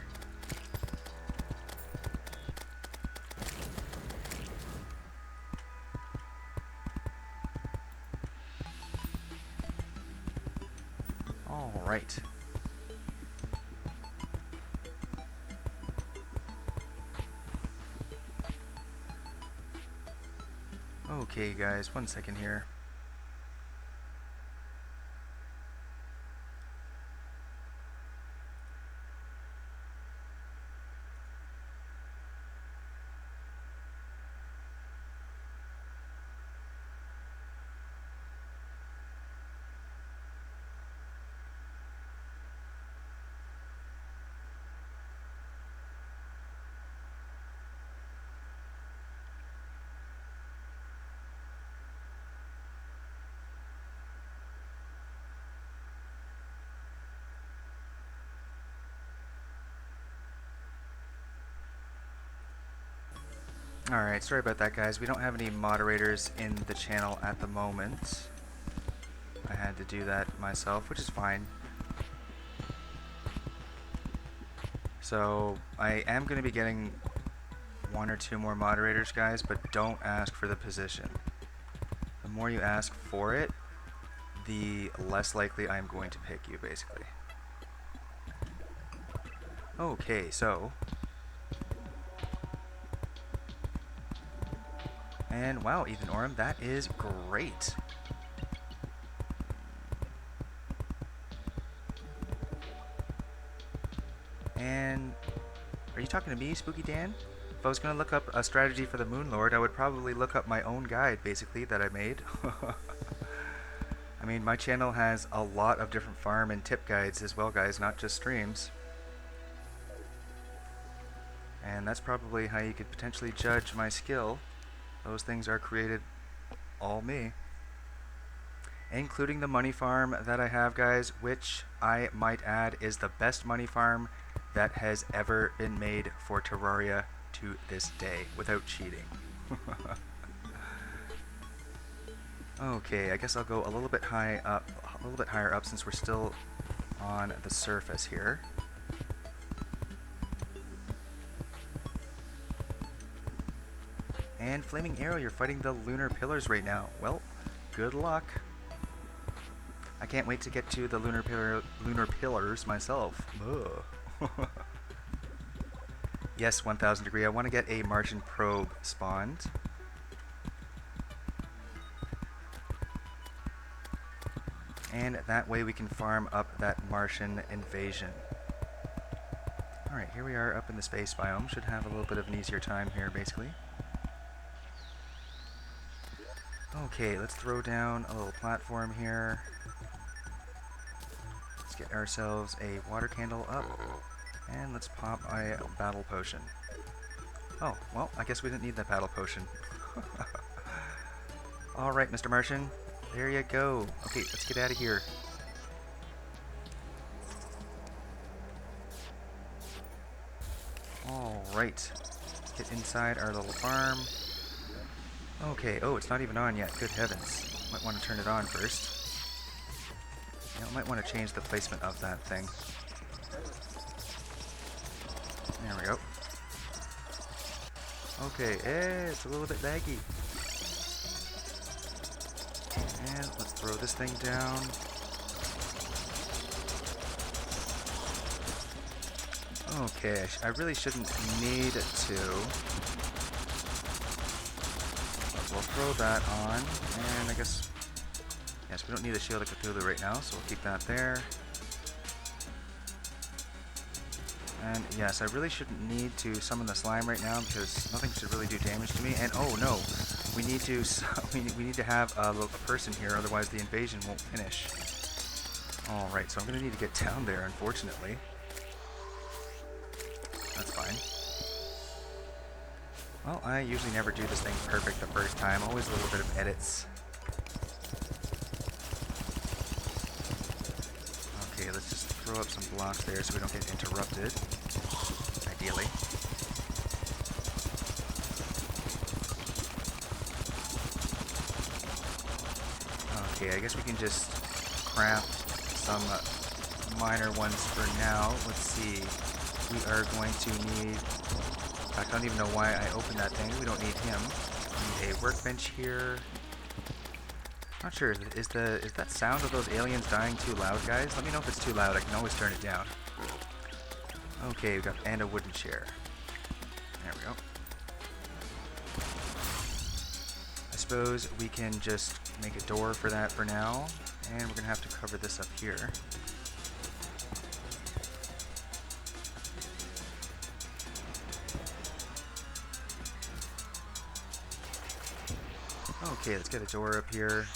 Alright. Okay, guys, one second here. Alright, sorry about that, guys. We don't have any moderators in the channel at the moment. I had to do that myself, which is fine. So, I am going to be getting 1 or 2 more moderators, guys, but don't ask for the position. The more you ask for it, the less likely I'm going to pick you, basically. Okay, so... And wow, Ethan Orem, that is great. And are you talking to me, Spooky Dan? If I was going to look up a strategy for the Moon Lord, I would probably look up my own guide, basically, that I made. I mean, my channel has a lot of different farm and tip guides as well, guys, not just streams. And that's probably how you could potentially judge my skill. Those things are created all me. Including the money farm that I have, guys, which I might add is the best money farm that has ever been made for Terraria to this day, without cheating. Okay, I guess I'll go a little bit higher up since we're still on the surface here. And Flaming Arrow, you're fighting the lunar pillars right now. Well, good luck. I can't wait to get to the lunar pillars myself. Yes, 1000 degree. I want to get a Martian probe spawned. And that way we can farm up that Martian invasion. Alright, here we are up in the space biome. Should have a little bit of an easier time here, basically. Okay, let's throw down a little platform here. Let's get ourselves a water candle up. And let's pop a battle potion. Oh, well, I guess we didn't need that battle potion. Alright, Mr. Martian. There you go. Okay, let's get out of here. Alright. Let's get inside our little farm. Okay, oh, it's not even on yet. Good heavens. Might want to turn it on first. Yeah, I might want to change the placement of that thing. There we go. Okay, it's a little bit laggy. And let's throw this thing down. Okay, I really shouldn't need to. But we'll throw that on, and I guess, yes, we don't need a Shield of Cthulhu right now, so we'll keep that there. And yes, I really shouldn't need to summon the slime right now because nothing should really do damage to me. And oh no, we need to we need to have a person here, otherwise the invasion won't finish. All right, so I'm gonna need to get down there, unfortunately. That's fine. Well, I usually never do this thing perfect the first time. Always a little bit of edits. Okay, let's just throw up some blocks there so we don't get interrupted. Ideally. Okay, I guess we can just craft some minor ones for now. Let's see. We are going to need... I don't even know why I opened that thing. We don't need him. We need a workbench here. Not sure. Is that sound of those aliens dying too loud, guys? Let me know if it's too loud. I can always turn it down. Okay, we got and a wooden chair. There we go. I suppose we can just make a door for that for now, and we're gonna have to cover this up here. Okay, let's get a door up here.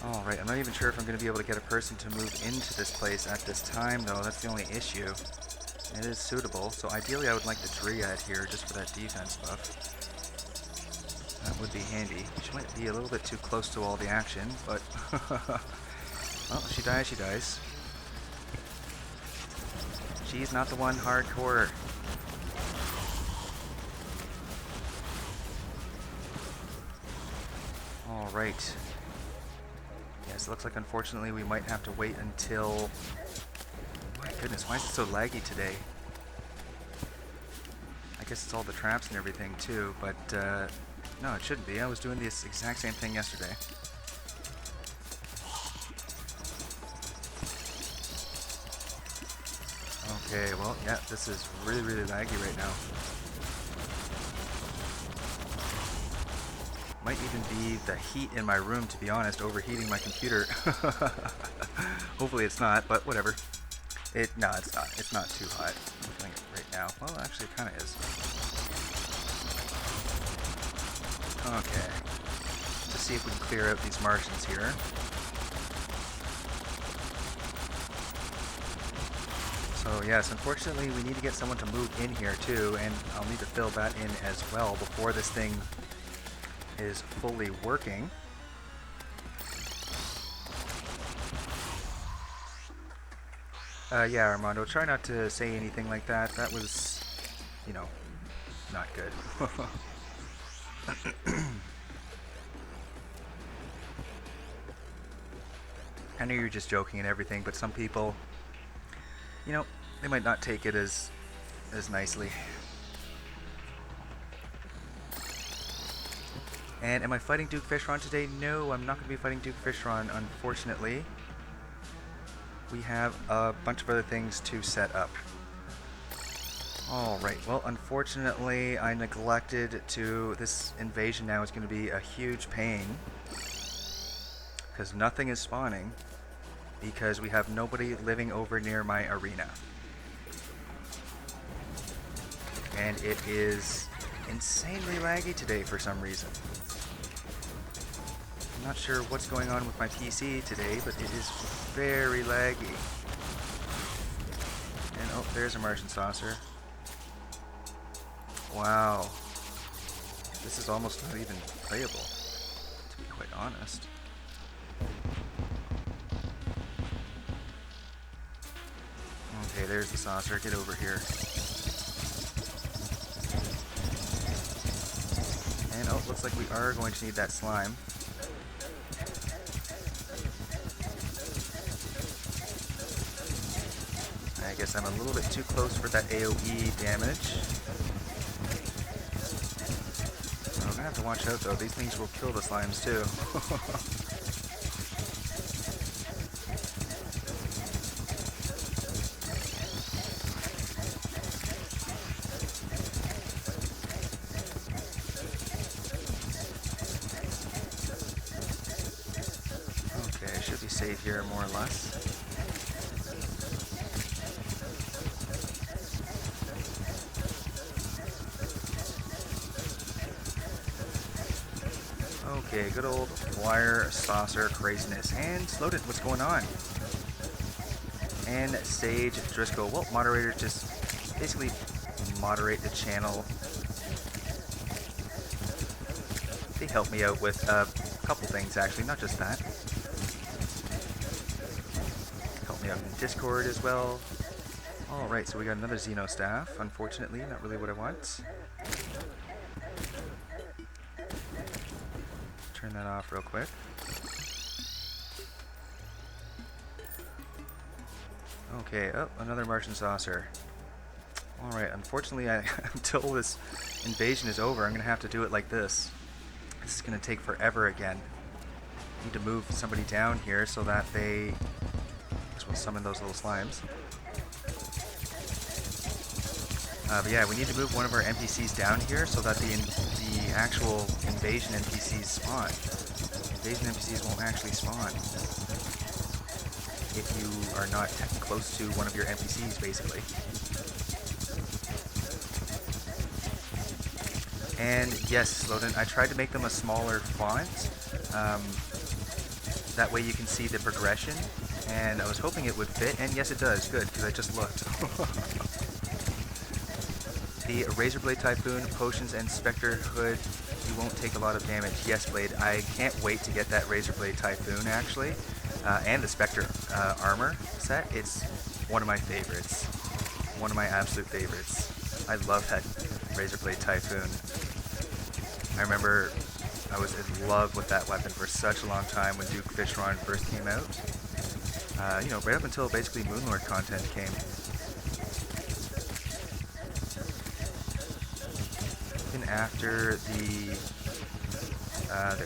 Alright, I'm not even sure if I'm going to be able to get a person to move into this place at this time, though. That's the only issue. It is suitable, so ideally I would like the Dryad here, just for that defense buff. That would be handy. She might be a little bit too close to all the action, but... well, if she dies, she dies. She's not the one hardcore. Alright. Yes, it looks like unfortunately we might have to wait until... My goodness, why is it so laggy today? I guess it's all the traps and everything too, but no, it shouldn't be. I was doing this exact same thing yesterday. Okay, well, yeah, this is really, really laggy right now. Might even be the heat in my room, to be honest, overheating my computer. Hopefully it's not, but whatever. No, it's not. It's not too hot. I'm feeling it right now. Well, actually, it kind of is. Okay. Let's see if we can clear out these Martians here. So yes, unfortunately we need to get someone to move in here too, and I'll need to fill that in as well before this thing is fully working. Yeah, Armando, try not to say anything like that. That was, you know, not good. I know you're just joking and everything, but some people, you know, they might not take it as nicely. And am I fighting Duke Fishron today? No, I'm not going to be fighting Duke Fishron, unfortunately. We have a bunch of other things to set up. Alright, well, unfortunately, I neglected to... This invasion now is going to be a huge pain. Because nothing is spawning. Because we have nobody living over near my arena. And it is insanely laggy today for some reason. I'm not sure what's going on with my PC today, but it is very laggy. And oh, there's a Martian saucer. Wow. This is almost not even playable, to be quite honest. Okay, there's the saucer. Get over here. And oh, looks like we are going to need that slime. I guess I'm a little bit too close for that AoE damage. So I'm gonna have to watch out though. These things will kill the slimes too. Okay, I should be safe here more or less. Okay, good old wire saucer craziness. And Slowden, what's going on? And Sage Driscoll. Well, moderators just basically moderate the channel. They help me out with a couple things, actually, not just that. Help me out in Discord as well. Alright, so we got another Xeno staff. Unfortunately, not really what I want. Turn that off real quick. Okay, oh, another Martian saucer. Alright, unfortunately, until this invasion is over, I'm going to have to do it like this. This is going to take forever again. Need to move somebody down here so that they... This will summon those little slimes. But yeah, we need to move one of our NPCs down here so that the actual invasion NPCs spawn. Invasion NPCs won't actually spawn if you are not close to one of your NPCs, basically. And yes, Slowden, I tried to make them a smaller font. That way you can see the progression. And I was hoping it would fit, and yes it does. Good, because I just looked. The Razorblade Typhoon, Potions, and Spectre Hood, you won't take a lot of damage. Yes, Blade, I can't wait to get that Razorblade Typhoon, actually. And the Spectre armor set. It's one of my favorites. one of my absolute favorites. I love that razor blade typhoon. I remember I was in love with that weapon for such a long time when Duke Fishron first came out. You know, right up until basically Moonlord content came. Even after the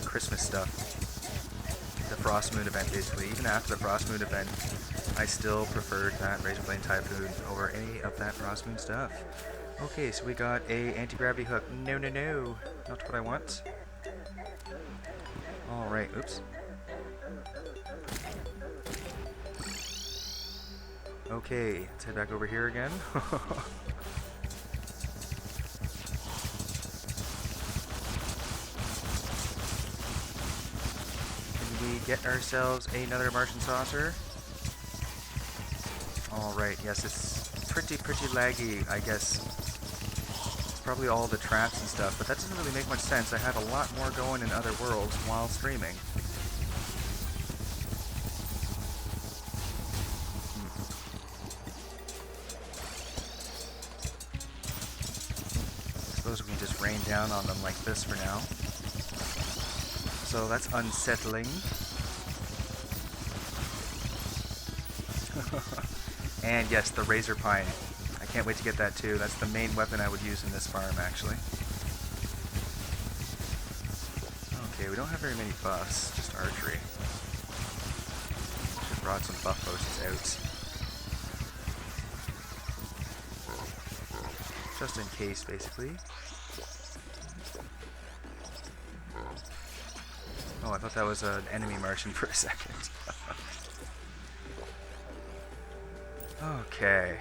Christmas stuff, the Frost Moon event basically, even after the Frost Moon event, I still preferred that Razorblade Typhoon over any of that Frost Moon stuff. Okay, so we got a anti-gravity hook. No, no, no. Not what I want. Alright, oops. Okay, let's head back over here again. Can we get ourselves another Martian saucer? Alright, yes, it's pretty laggy, I guess. It's probably all the traps and stuff, but that doesn't really make much sense. I have a lot more going in other worlds while streaming. I suppose we can just rain down on them like this for now. So that's unsettling. And yes, the Razor Pine. I can't wait to get that too. That's the main weapon I would use in this farm, actually. Okay, we don't have very many buffs, just archery. Should have brought some buff potions out. Just in case, basically. Oh, I thought that was an enemy Martian for a second. Okay.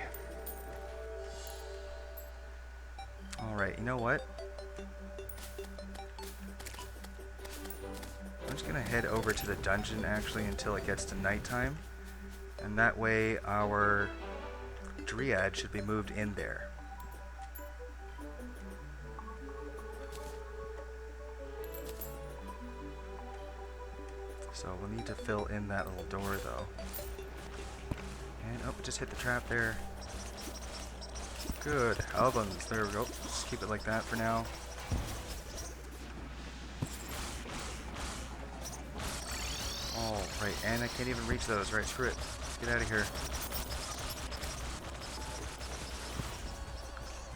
Alright, you know what? I'm just gonna head over to the dungeon actually until it gets to nighttime. And that way our Dryad should be moved in there. So we'll need to fill in that little door though. And, oh, just hit the trap there. Good albums. There we go. Just keep it like that for now. Oh, right. And I can't even reach those. Right, screw it. Let's get out of here.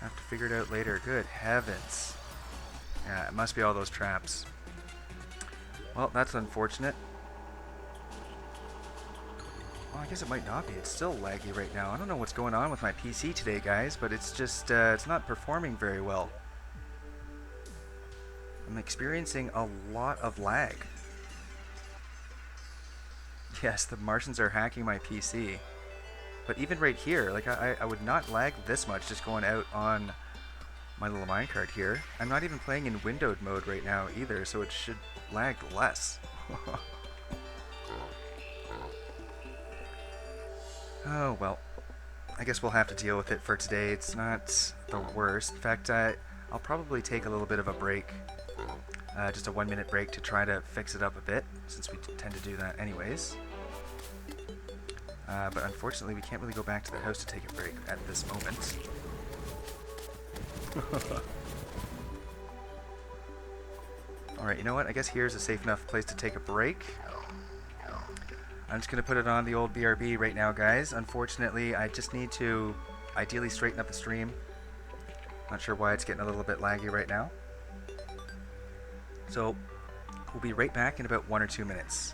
I have to figure it out later. Good heavens. Yeah, it must be all those traps. Well, that's unfortunate. Well, I guess it might not be. It's still laggy right now. I don't know what's going on with my PC today, guys, but it's just, it's not performing very well. I'm experiencing a lot of lag. Yes, the Martians are hacking my PC. But even right here, like, I would not lag this much just going out on my little minecart here. I'm not even playing in windowed mode right now either, so it should lag less. Oh, well, I guess we'll have to deal with it for today. It's not the worst. In fact, I'll probably take a little bit of a break, just a 1-minute break to try to fix it up a bit, since we tend to do that anyways. But unfortunately, we can't really go back to the house to take a break at this moment. Alright, you know what? I guess here's a safe enough place to take a break. I'm just going to put it on the old BRB right now, guys. Unfortunately, I just need to ideally straighten up the stream. Not sure why it's getting a little bit laggy right now. So, we'll be right back in about 1 or 2 minutes.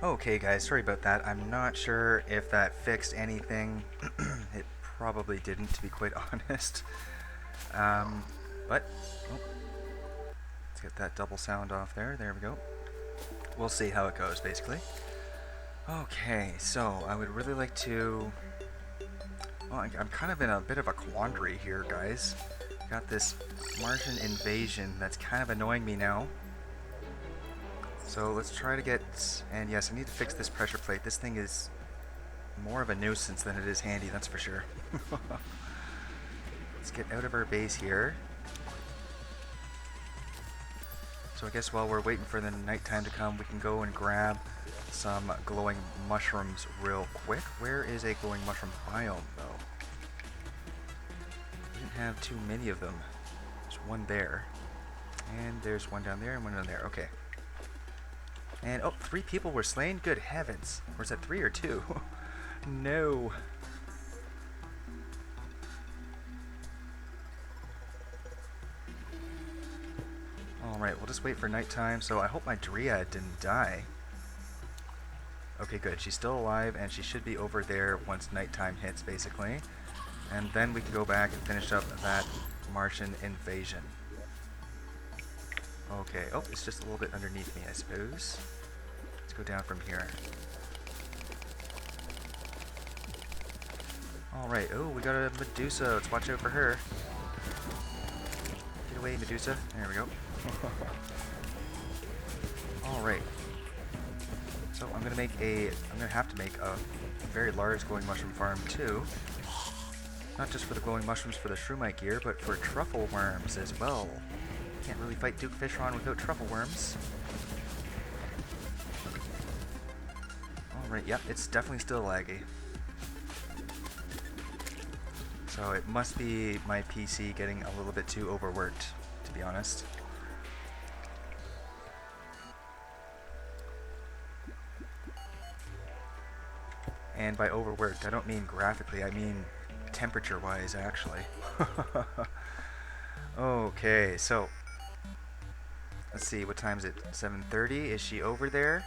Okay guys, sorry about that. I'm not sure if that fixed anything. It probably didn't, to be quite honest. Um, but, oh, let's get that double sound off there. There we go. We'll see how it goes, basically. Okay, so I would really like to... Well, I'm kind of in a bit of a quandary here, guys. Got this Martian invasion that's kind of annoying me now. So let's try to get... And yes, I need to fix this pressure plate. This thing is more of a nuisance than it is handy, that's for sure. Let's get out of our base here. So I guess while we're waiting for the nighttime to come, we can go and grab some glowing mushrooms real quick. Where is a glowing mushroom biome, though? We didn't have too many of them. There's one there. And there's one down there and one down there. Okay. And, oh, 3 people were slain? Good heavens. Or is that 3 or 2? No. Alright, we'll just wait for nighttime. So I hope my Dryad didn't die. Okay, good. She's still alive, and she should be over there once nighttime hits, basically. And then we can go back and finish up that Martian invasion. Okay. Oh, it's just a little bit underneath me, I suppose. Let's go down from here. Alright. Oh, we got a Medusa. Let's watch out for her. Get away, Medusa. There we go. Alright. So I'm gonna have to make a very large glowing mushroom farm too. Not just for the glowing mushrooms for the shroomite gear, but for truffle worms as well. Can't really fight Duke Fishron without truffle worms. Alright, yep, it's definitely still laggy. So it must be my PC getting a little bit too overworked, to be honest. And by overworked, I don't mean graphically, I mean temperature-wise, actually. Okay, so let's see, what time is it? 7:30? Is she over there?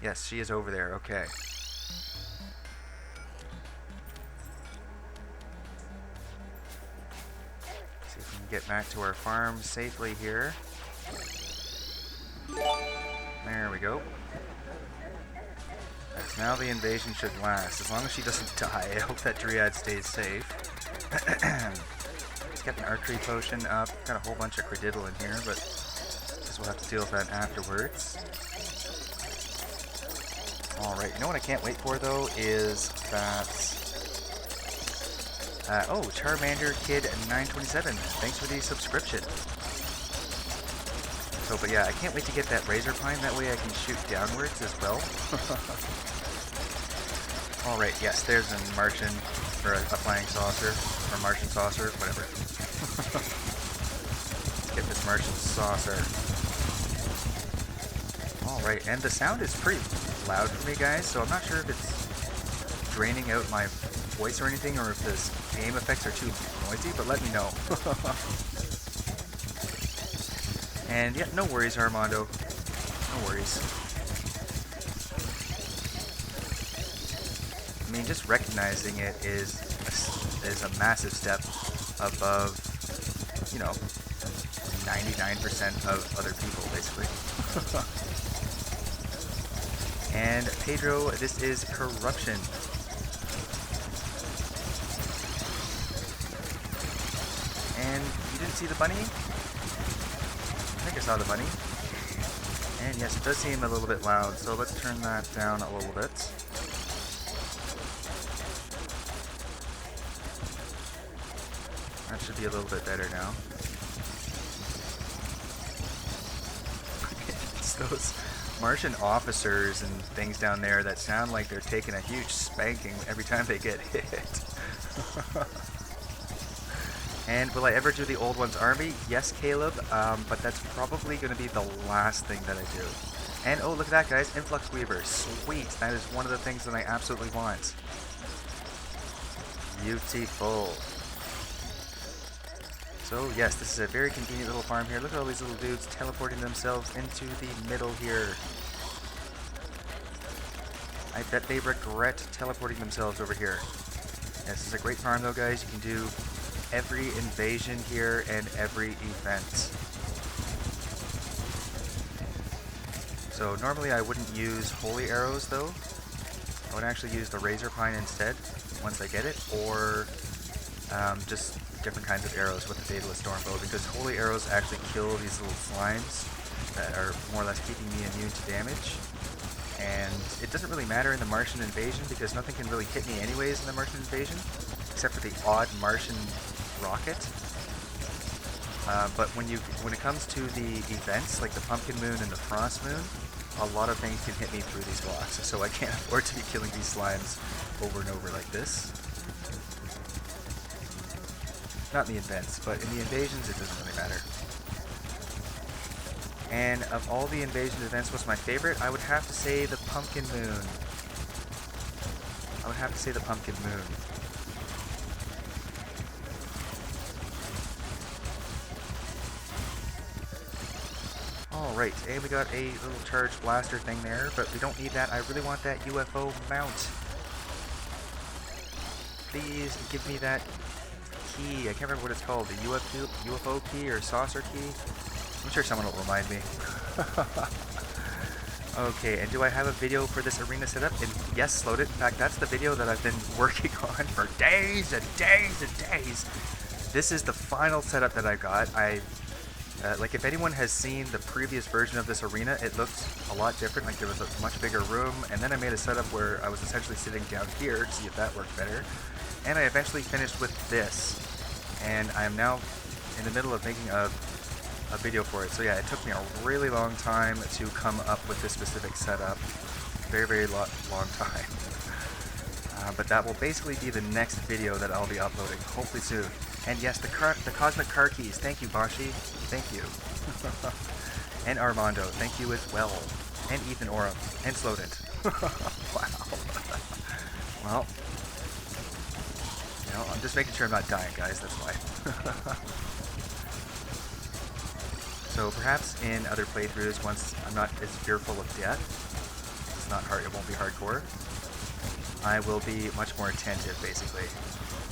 Yes, she is over there. Okay. See if we can get back to our farm safely here. There we go. Now the invasion should last, as long as she doesn't die. I hope that Dryad stays safe. Let's get an archery potion up. Got a whole bunch of crediddle in here, but guess we'll have to deal with that afterwards. Alright, you know what I can't wait for, though, is that... oh, Charmander Kid 927. Thanks for the subscription. So, but yeah, I can't wait to get that Razor Pine. That way I can shoot downwards as well. Alright, yes, there's a Martian, or a flying saucer, or Martian saucer, whatever. Let's get this Martian saucer. Alright, and the sound is pretty loud for me, guys, so I'm not sure if it's draining out my voice or anything, or if this game effects are too noisy, but let me know. And yeah, no worries, Armando. No worries. I mean, just recognizing it is a massive step above, you know, 99% of other people, basically. And Pedro, this is corruption. And you didn't see the bunny? I think I saw the bunny. And yes, it does seem a little bit loud, so let's turn that down a little bit. That should be a little bit better now. It's those Martian officers and things down there that sound like they're taking a huge spanking every time they get hit. And will I ever do the Old One's Army? Yes, Caleb, but that's probably going to be the last thing that I do. And oh, look at that, guys, Influx Weaver. Sweet, that is one of the things that I absolutely want. Beautiful. So yes, this is a very convenient little farm here. Look at all these little dudes teleporting themselves into the middle here. I bet they regret teleporting themselves over here. This is a great farm though, guys. You can do every invasion here and every event. So normally I wouldn't use holy arrows though. I would actually use the razor pine instead once I get it, or just different kinds of arrows with the Daedalus Stormbow, because holy arrows actually kill these little slimes that are more or less keeping me immune to damage. And it doesn't really matter in the Martian invasion because nothing can really hit me anyways in the Martian invasion, except for the odd Martian rocket. But when it comes to the events like the Pumpkin Moon and the Frost Moon, a lot of things can hit me through these blocks, so I can't afford to be killing these slimes over and over like this. Not in the events, but in the invasions it doesn't really matter. And of all the invasion events, what's my favorite? I would have to say the Pumpkin Moon. I would have to say the Pumpkin Moon. Alright, and we got a little charged blaster thing there, but we don't need that. I really want that UFO mount. Please give me that key. I can't remember what it's called. The UFO key or saucer key? I'm sure someone will remind me. Okay, and do I have a video for this arena setup? And yes, load it. In fact, that's the video that I've been working on for days and days and days. This is the final setup that I got. Like, if anyone has seen the previous version of this arena, it looked a lot different. Like, there was a much bigger room, and then I made a setup where I was essentially sitting down here to see if that worked better. And I eventually finished with this, and I am now in the middle of making a video for it. So yeah, it took me a really long time to come up with this specific setup. Very, very long time. But that will basically be the next video that I'll be uploading, hopefully soon. And yes, the cosmic car keys. Thank you, Bashi. Thank you. And Armando. Thank you as well. And Ethan Oram. And Slowdent. Wow. Well, you know, I'm just making sure I'm not dying, guys. That's why. So perhaps in other playthroughs, once I'm not as fearful of death, it's not hard. It won't be hardcore. I will be much more attentive, basically.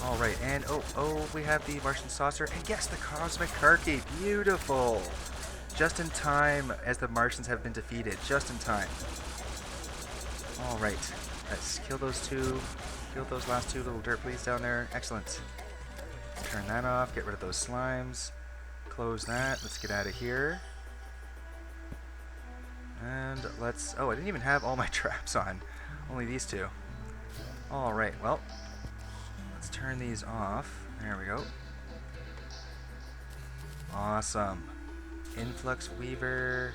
Alright, and oh, we have the Martian saucer, and yes, the cosmic car key. Beautiful! Just in time, as the Martians have been defeated. Just in time. Alright, let's kill those two. Kill those last two little dirt fleas down there. Excellent. Turn that off, get rid of those slimes. Close that. Let's get out of here. And let's... Oh, I didn't even have all my traps on. Only these two. Alright, well... Let's turn these off. There we go. Awesome. Influx Weaver.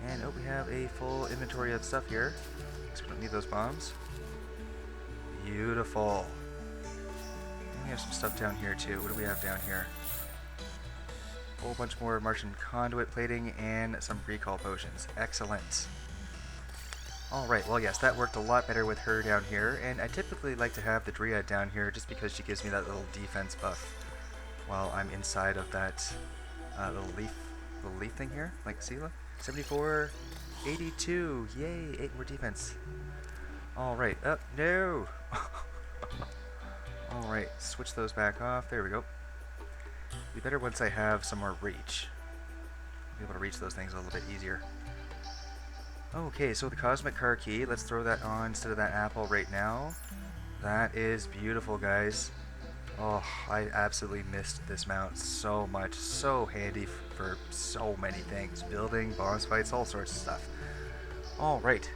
And oh, we have a full inventory of stuff here. So we don't need those bombs. Beautiful. And we have some stuff down here too. What do we have down here? A whole bunch more Martian conduit plating and some recall potions. Excellent. Alright, well yes, that worked a lot better with her down here, and I typically like to have the Dryad down here just because she gives me that little defense buff while I'm inside of that little leaf thing here. Like, see, look? 74, 82, yay, 8 more defense. Alright, no! Alright, switch those back off, there we go. Be better once I have some more reach. Be able to reach those things a little bit easier. Okay, so the cosmic car key, let's throw that on instead of that apple right now. That is beautiful, guys. Oh, I absolutely missed this mount so much. So handy for so many things. Building, boss fights, all sorts of stuff. Alright.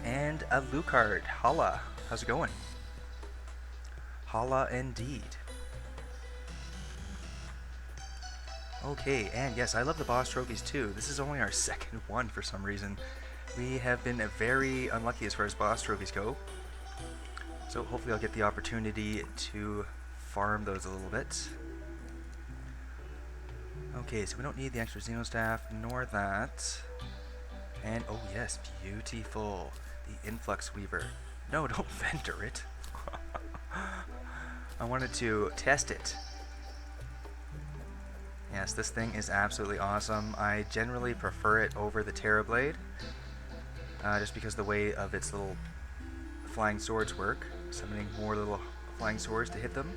And a Lucard. Holla. How's it going? Holla indeed. Okay, and yes, I love the boss trophies too. This is only our second one for some reason. We have been very unlucky as far as boss trophies go. So hopefully I'll get the opportunity to farm those a little bit. Okay, so we don't need the extra Xenostaff, nor that. And oh yes, beautiful. The Influx Weaver. No, don't vendor it. I wanted to test it. Yes, this thing is absolutely awesome. I generally prefer it over the Terra Blade, just because the way of its little flying swords work, summoning more little flying swords to hit them.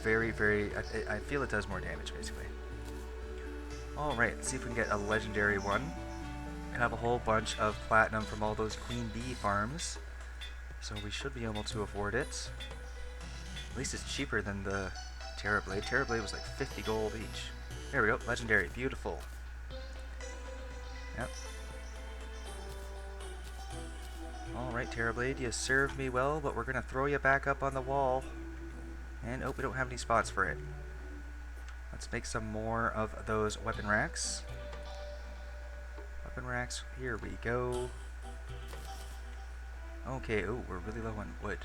I feel it does more damage, basically. Alright, let's see if we can get a legendary one. I have a whole bunch of platinum from all those Queen Bee farms, so we should be able to afford it. At least it's cheaper than the Terra Blade. Terra Blade was like 50 gold each. There we go, legendary, beautiful. Yep. Alright, Terra Blade, you served me well, but we're gonna throw you back up on the wall. And, oh, we don't have any spots for it. Let's make some more of those weapon racks. Weapon racks, here we go. Okay, oh, we're really low on wood.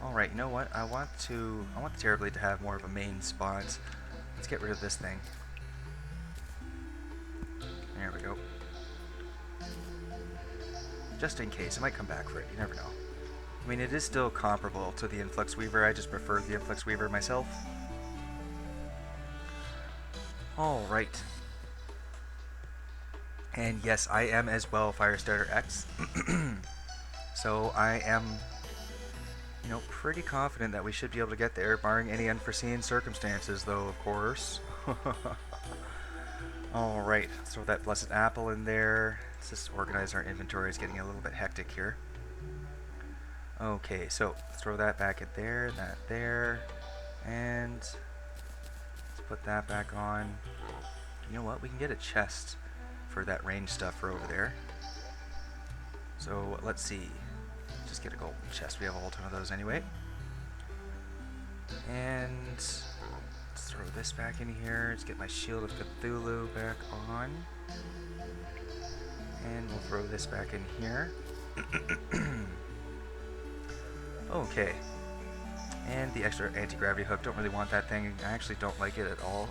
Alright, you know what? I want the Terra Blade to have more of a main spot. Let's get rid of this thing. There we go. Just in case, I might come back for it, you never know. I mean, it is still comparable to the Influx Weaver, I just prefer the Influx Weaver myself. Alright. And yes, I am as well Firestarter X. So I am, you know, pretty confident that we should be able to get there, barring any unforeseen circumstances, though, of course. Alright, let's throw that Blessed Apple in there. Let's just organize our inventory. It's getting a little bit hectic here. Okay, so let's throw that back in there, that there, and let's put that back on. You know what? We can get a chest for that range stuff for over there. So let's see. Just get a golden chest. We have a whole ton of those anyway. And let's throw this back in here. Let's get my Shield of Cthulhu back on. And we'll throw this back in here. Okay. And the extra anti-gravity hook. Don't really want that thing. I actually don't like it at all.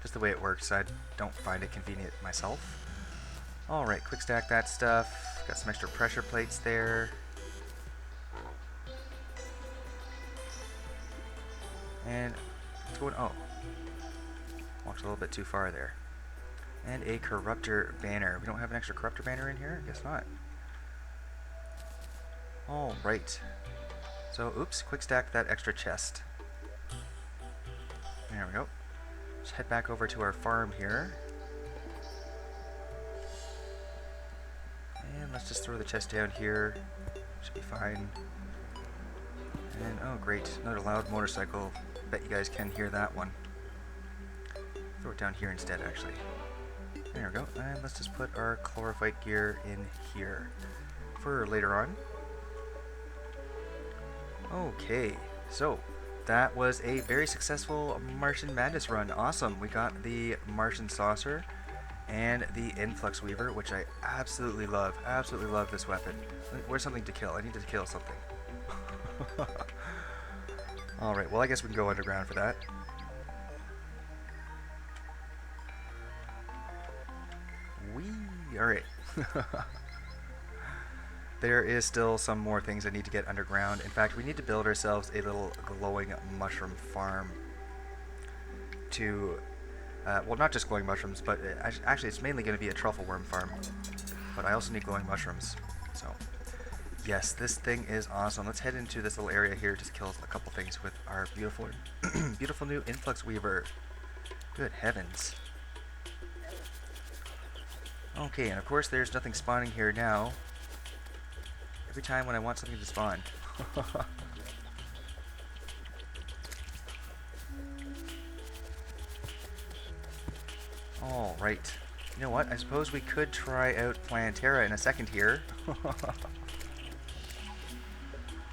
Just the way it works, I don't find it convenient myself. Alright, quick stack that stuff. Got some extra pressure plates there. And what's going on? Oh. Walked a little bit too far there. And a corruptor banner. We don't have an extra corruptor banner in here? I guess not. Alright. So, oops, quick stack that extra chest. There we go. Let's head back over to our farm here. And let's just throw the chest down here. Should be fine. And, oh great, another loud motorcycle. Bet you guys can hear that one. Throw it down here instead, actually. There we go. And let's just put our chlorophyte gear in here for later on. Okay, so that was a very successful Martian Madness run. Awesome. We got the Martian Saucer and the Influx Weaver, which I absolutely love. Absolutely love this weapon. Where's something to kill? I need to kill something. Alright, well I guess we can go underground for that. Whee! Alright. There is still some more things I need to get underground. In fact, we need to build ourselves a little glowing mushroom farm to, well, not just glowing mushrooms, but actually it's mainly going to be a truffle worm farm. But I also need glowing mushrooms. So, yes, this thing is awesome. Let's head into this little area here to kill a couple things with our beautiful, beautiful new Influx Weaver. Good heavens. Okay, and of course there's nothing spawning here now. Every time when I want something to spawn. Alright. You know what? I suppose we could try out Plantera in a second here.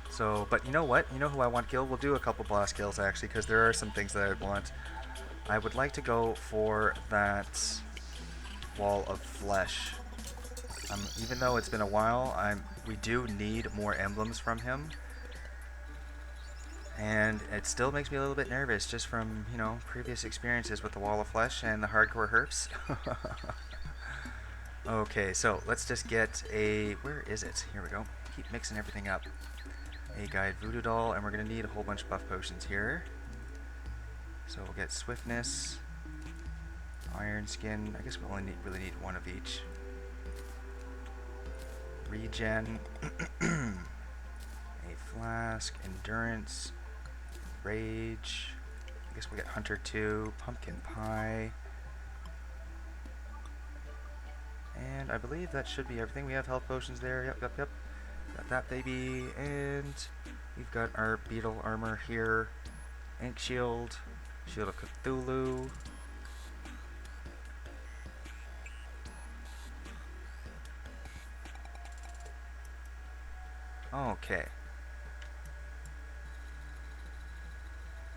So, but you know what? You know who I want to kill? We'll do a couple boss kills actually, because there are some things that I would want. I would like to go for that Wall of Flesh. Even though it's been a while, we do need more emblems from him. And it still makes me a little bit nervous just from, you know, previous experiences with the Wall of Flesh and the hardcore herps. Okay, so let's just get a... Where is it? Here we go. Keep mixing everything up. a guide voodoo doll, and we're going to need a whole bunch of buff potions here. So we'll get swiftness, iron skin. I guess we only really need one of each. Regen, a flask, endurance, rage. I guess we'll get hunter 2, pumpkin pie. And I believe that should be everything. We have health potions there. Yep. Got that baby. And we've got our beetle armor here. Ink shield. Shield of Cthulhu. Okay.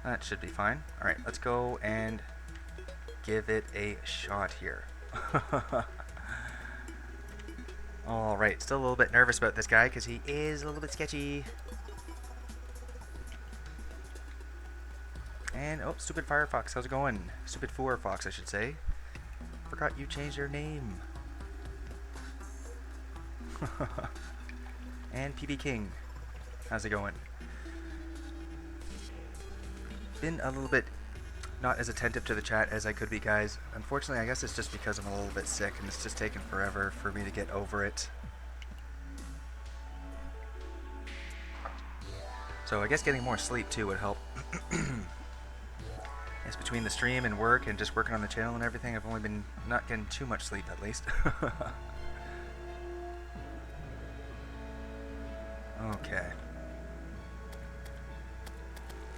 That should be fine. Alright, let's go and give it a shot here. Alright, still a little bit nervous about this guy because he is a little bit sketchy. And, oh, stupid Firefox, how's it going? Stupid Fox, I should say. Forgot you changed your name. And PB King, how's it going? Been a little bit not as attentive to the chat as I could be, guys. Unfortunately, I guess it's just because I'm a little bit sick and it's just taken forever for me to get over it. So I guess getting more sleep too would help. It's between the stream and work and just working on the channel and everything, I've only been not getting too much sleep at least. Okay.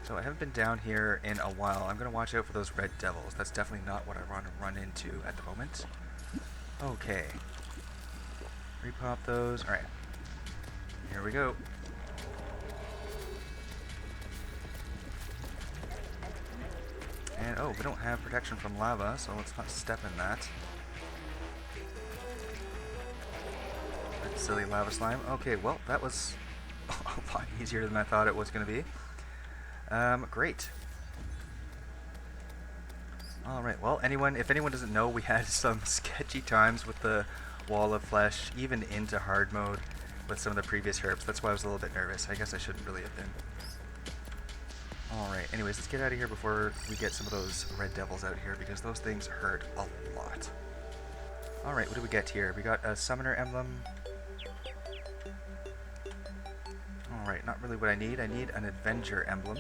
So I haven't been down here in a while. I'm going to watch out for those red devils. That's definitely not what I want to run into at the moment. Okay. Repop those. Alright. Here we go. And, oh, we don't have protection from lava, so let's not step in that. That silly lava slime. Okay, well, that was a lot easier than I thought it was going to be. Great. Alright, well, if anyone doesn't know, we had some sketchy times with the wall of flesh, even into hard mode with some of the previous herbs. That's why I was a little bit nervous. I guess I shouldn't really have been. Alright, anyways, let's get out of here before we get some of those red devils out here, because those things hurt a lot. Alright, what do we get here? We got a summoner emblem. Alright, not really what I need. I need an Avenger emblem.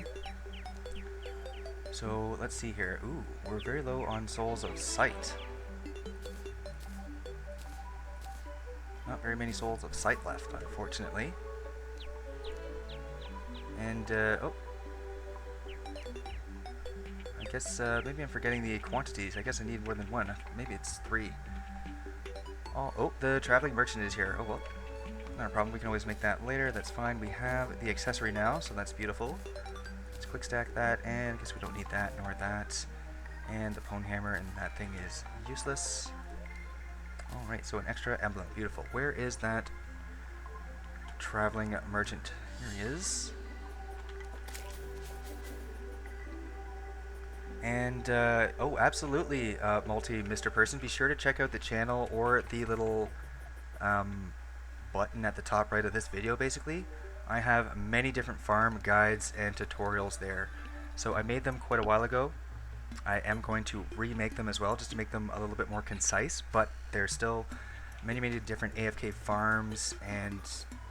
So, let's see here. Ooh, we're very low on Souls of Sight. Not very many Souls of Sight left, unfortunately. And, oh. I guess, maybe I'm forgetting the quantities. I guess I need more than one. Maybe it's 3. Oh, the traveling merchant is here. Oh, well. Not a problem. We can always make that later. That's fine. We have the accessory now, so that's beautiful. Let's quick stack that, and I guess we don't need that nor that. And the pwn hammer, and that thing is useless. Alright, so an extra emblem. Beautiful. Where is that traveling merchant? Here he is. And, oh, absolutely, Mr. Person. Be sure to check out the channel or the little, button at the top right of this video, basically. I have many different farm guides and tutorials there. So I made them quite a while ago. I am going to remake them as well, just to make them a little bit more concise, but there's still many different AFK farms and,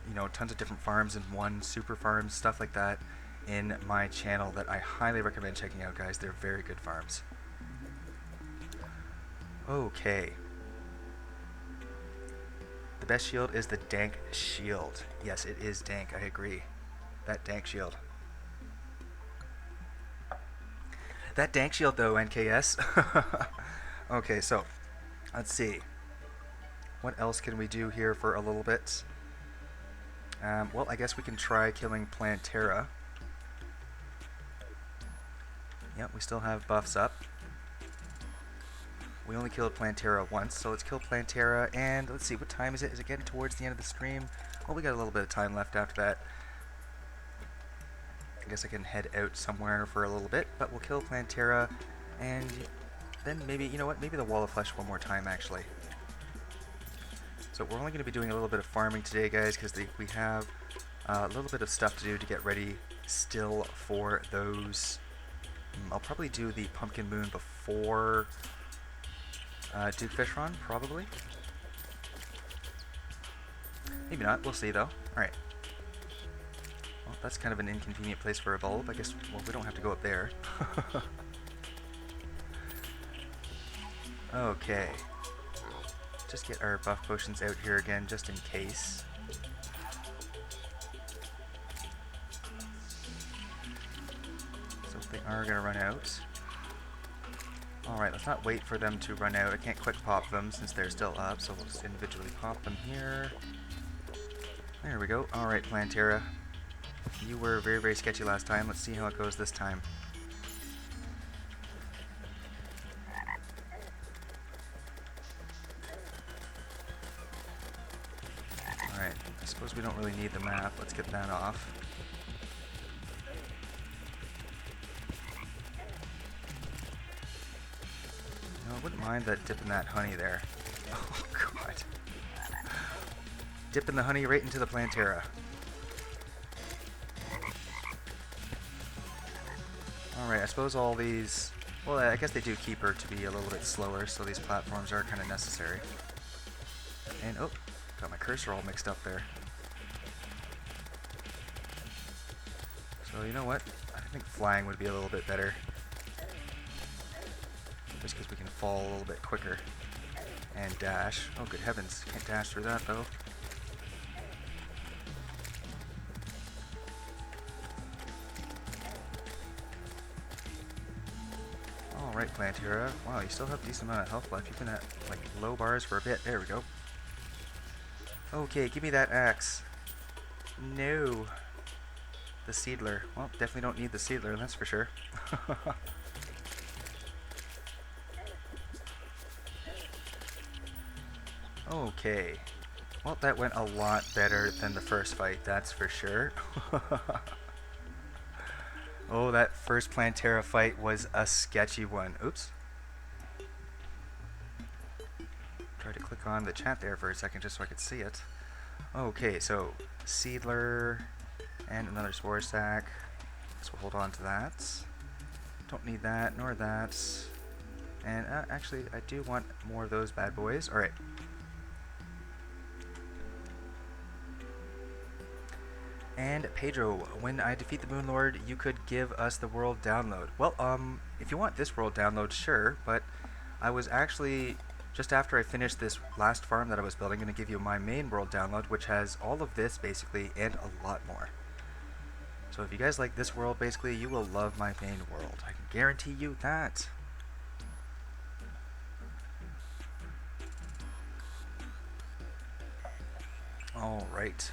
you know, tons of different farms in one, super farms, stuff like that in my channel that I highly recommend checking out, guys. They're very good farms. Okay. The best shield is the dank shield. Yes, it is dank, I agree. That dank shield. That dank shield though, NKS. Okay, so, let's see. What else can we do here for a little bit? Well, I guess we can try killing Plantera. Yep, we still have buffs up. We only killed Plantera once, so let's kill Plantera, and let's see, what time is it? Is it getting towards the end of the stream? Well, we got a little bit of time left after that. I guess I can head out somewhere for a little bit, but we'll kill Plantera, and then maybe, you know what, maybe the Wall of Flesh one more time, actually. So we're only going to be doing a little bit of farming today, guys, because we have A little bit of stuff to do to get ready still for those. I'll probably do the Pumpkin Moon before Duke Fish Run, probably. Maybe not, we'll see though. Alright. Well, that's kind of an inconvenient place for a bulb. I guess, well, we don't have to go up there. Okay. Just get our buff potions out here again, just in case. So they are going to run out. Alright, let's not wait for them to run out. I can't quick pop them since they're still up, so we'll just individually pop them here. There we go. Alright, Plantera. You were very, very sketchy last time. Let's see how it goes this time. Alright, I suppose we don't really need the map. Let's get that off. No, I wouldn't mind that dip in that honey there. Oh, God. Dipping the honey right into the Plantera. Alright, I suppose all these... Well, I guess they do keep her to be a little bit slower, so these platforms are kind of necessary. And, oh, got my cursor all mixed up there. So, you know what? I think flying would be a little bit better. Just because we can fall a little bit quicker. And dash. Oh, good heavens. Can't dash through that, though. Alright, Plantera. Wow, you still have a decent amount of health left. You've been at, like, low bars for a bit. There we go. Okay, give me that axe. No. The Seedler. Well, definitely don't need the Seedler, that's for sure. Okay. Well, that went a lot better than the first fight, that's for sure. Oh, that first Plantera fight was a sketchy one. Oops. Tried to click on the chat there for a second just so I could see it. Okay, so Seedler and another Spore Sack. So we'll hold on to that. Don't need that, nor that. And actually, I do want more of those bad boys. Alright. And Pedro, when I defeat the Moon Lord, you could give us the world download. Well, if you want this world download, sure, but I was actually, just after I finished this last farm that I was building, going to give you my main world download, which has all of this, basically, and a lot more. So if you guys like this world, basically, you will love my main world. I can guarantee you that. Alright.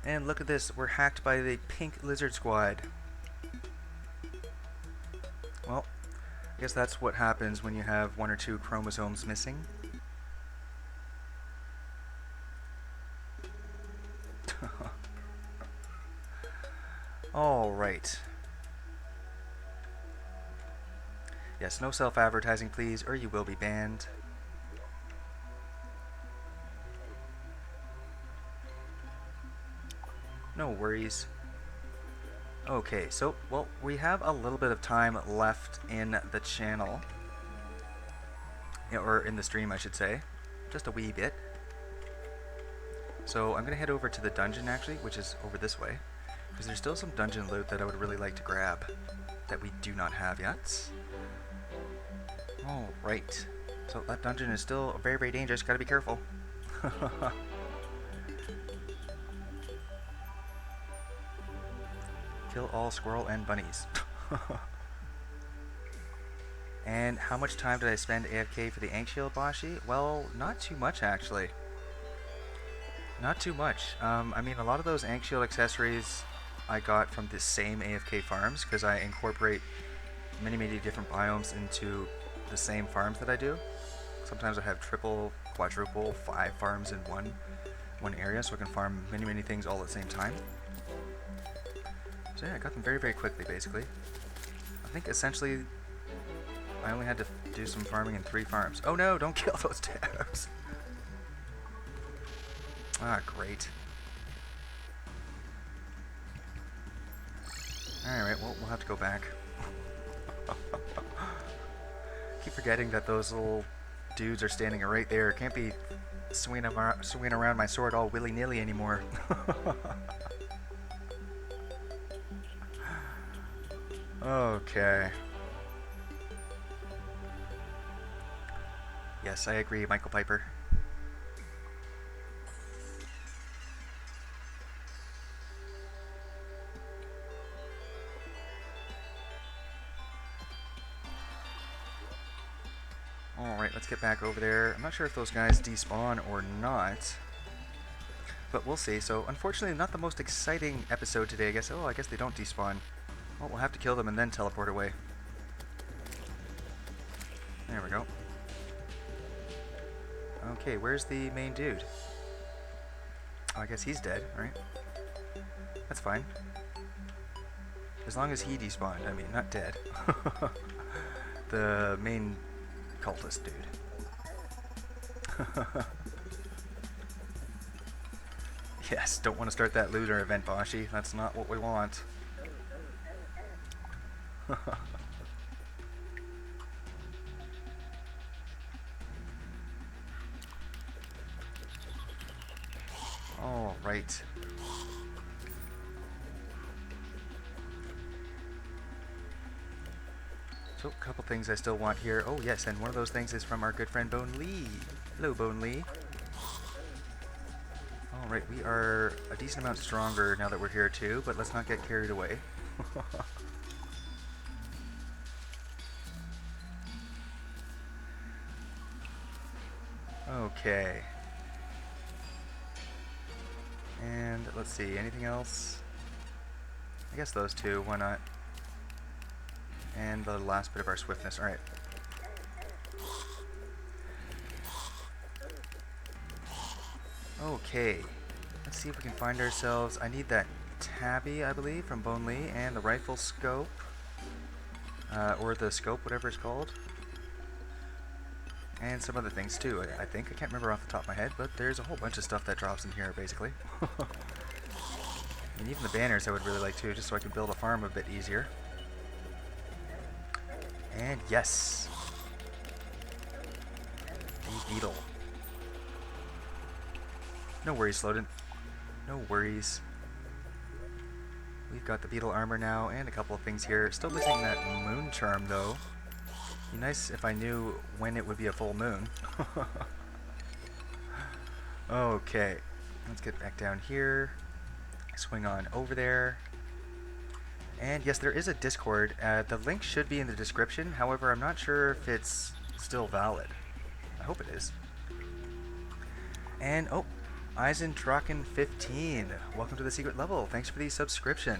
And look at this, we're hacked by the pink lizard squad. Well, I guess that's what happens when you have 1 or 2 chromosomes missing. Alright. Yes, no self-advertising please, or you will be banned. No worries. Okay, so, well, we have a little bit of time left in the channel. Yeah, or in the stream, I should say. Just a wee bit. So, I'm going to head over to the dungeon, actually, which is over this way. Because there's still some dungeon loot that I would really like to grab that we do not have yet. Alright. So, that dungeon is still very, very dangerous. Gotta be careful. Kill all squirrel and bunnies. And how much time did I spend AFK for the Ink Shield Bashi? Well, not too much actually. Not too much. I mean, a lot of those Ink Shield accessories I got from the same AFK farms because I incorporate many, many different biomes into the same farms that I do. Sometimes I have triple, quadruple, 5 farms in one area, so I can farm many, many things all at the same time. So yeah, I got them very, very quickly, basically. think essentially I only had to do some farming in 3 farms. Oh no, don't kill those tabs. Ah, great. Alright, well, we'll have to go back. Keep forgetting that those little dudes are standing right there. Can't be swinging around my sword all willy-nilly anymore. Okay. Yes, I agree, Michael Piper. Alright, let's get back over there. I'm not sure if those guys despawn or not, but we'll see. So, unfortunately, not the most exciting episode today, I guess. Oh, I guess they don't despawn. Well, we'll have to kill them and then teleport away. There we go. Okay, where's the main dude? Oh, I guess he's dead, right? That's fine. As long as he despawned, I mean, not dead. The main cultist dude. Yes, don't want to start that looter event, Bashi. That's not what we want. All right. So, a couple things I still want here. Oh, yes, and one of those things is from our good friend Bone Lee. Hello, Bone Lee. Alright, we are a decent amount stronger now that we're here too, but let's not get carried away. Okay. And let's see, anything else? I guess those two, why not? And the last bit of our swiftness. Alright. Okay. Let's see if we can find ourselves. I need that tabby, I believe, from Bone Lee, and the rifle scope. Or the scope, whatever it's called. And some other things too, I think. I can't remember off the top of my head, but there's a whole bunch of stuff that drops in here, basically. And even the banners I would really like too, just so I can build a farm a bit easier. And yes! A beetle. No worries, Sloden. No worries. We've got the beetle armor now, and a couple of things here. Still missing that moon charm, though. Be nice if I knew when it would be a full moon. Okay, let's get back down here. Swing on over there. And yes, there is a Discord. The link should be in the description. However, I'm not sure if it's still valid. I hope it is. And, oh, Eisendrachen15. Welcome to the secret level. Thanks for the subscription.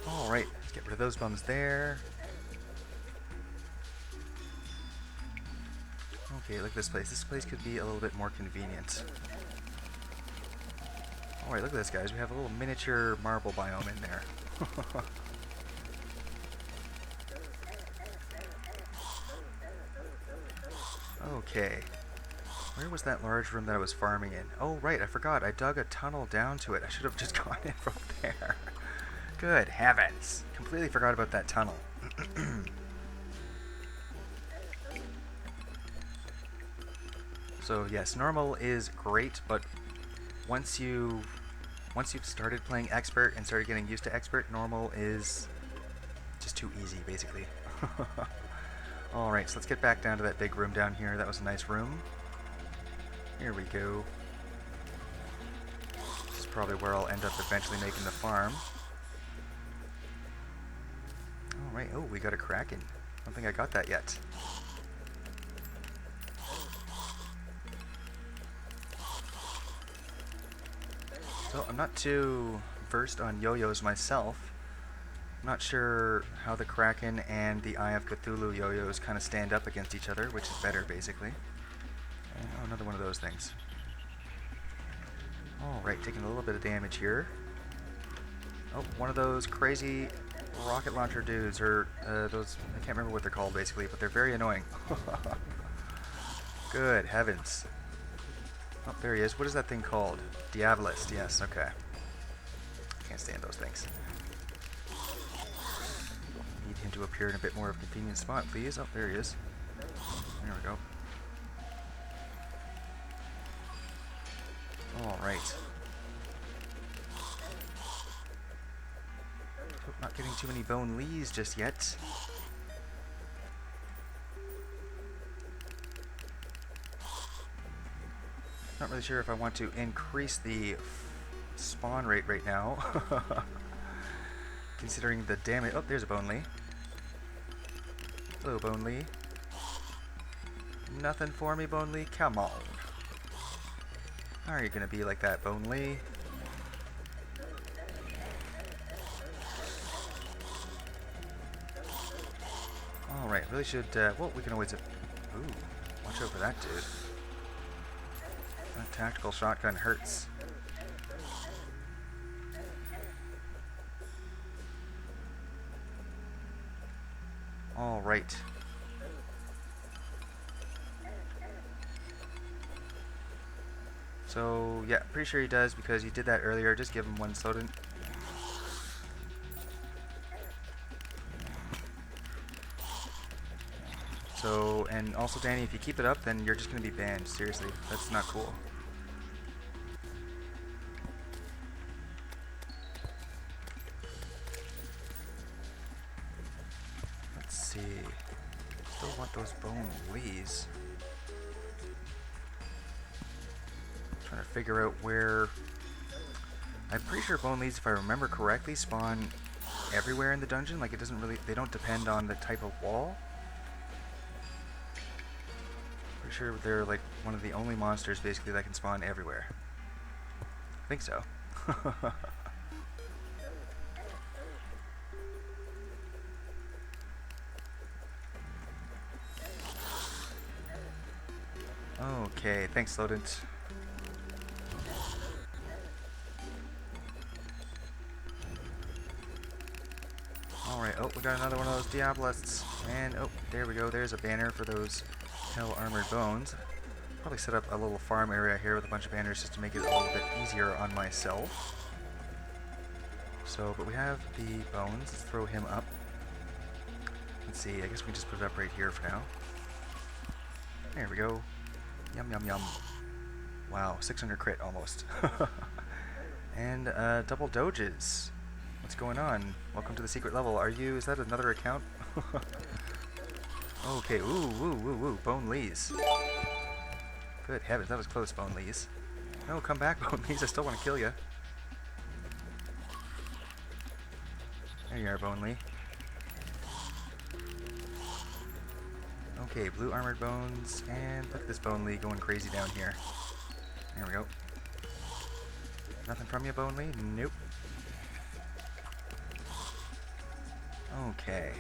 Alright, let's get rid of those bums there. Okay, look at this place. This place could be a little bit more convenient. Alright, look at this, guys. We have a little miniature marble biome in there. Okay. Where was that large room that I was farming in? Oh, right, I forgot. I dug a tunnel down to it. I should have just gone in from there. Good heavens. Completely forgot about that tunnel. So, yes, normal is great, but once you've started playing expert and started getting used to expert, normal is just too easy, basically. Alright, so let's get back down to that big room down here. That was a nice room. Here we go. This is probably where I'll end up eventually making the farm. Alright, oh, we got a Kraken. I don't think I got that yet. So, I'm not too versed on yo-yos myself. I'm not sure how the Kraken and the Eye of Cthulhu yo-yos kind of stand up against each other, which is better, basically. And, oh, another one of those things. Alright, taking a little bit of damage here. Oh, one of those crazy rocket launcher dudes, or those, I can't remember what they're called basically, but they're very annoying. Good heavens. Oh, there he is. What is that thing called? Diabolist, yes, okay. Can't stand those things. Need him to appear in a bit more of a convenient spot, please. Oh, there he is. There we go. Alright. Not getting too many bone lees just yet. Not really sure if I want to increase the spawn rate right now. Considering the damage. Oh, there's a bone lee. Hello, bone lee. Nothing for me, bone lee? Come on. How are you gonna be like that, bone lee? Alright, really should, well, we can always, ooh, watch out for that dude. That tactical shotgun hurts. Alright. So, yeah, pretty sure he does because he did that earlier. Just give him one Sloden. So, and also Danny, if you keep it up, then you're just going to be banned. Seriously, that's not cool. Let's see. Still want those bone lees. Trying to figure out where. I'm pretty sure bone lees, if I remember correctly, spawn everywhere in the dungeon. Like, it doesn't really, they don't depend on the type of wall. Pretty sure they're like one of the only monsters basically that can spawn everywhere. I think so. Okay, thanks, Lodent. Alright, oh, we got another one of those Diabolists. And, oh, there we go, there's a banner for those hell armored bones. Probably set up a little farm area here with a bunch of banners just to make it a little bit easier on myself. So, but we have the bones. Let's throw him up. Let's see, I guess we can just put it up right here for now. There we go. Yum, yum, yum. Wow, 600 crit almost. And double doges. What's going on? Welcome to the secret level. Are you, is that another account? Okay, ooh, woo, woo, woo, bone lees. Good heavens, that was close, bone lees. No, come back, bone lees, I still want to kill you. There you are, bone lee. Okay, blue armored bones, and look at this bone lee going crazy down here. There we go. Nothing from you, bone lee? Nope. Okay.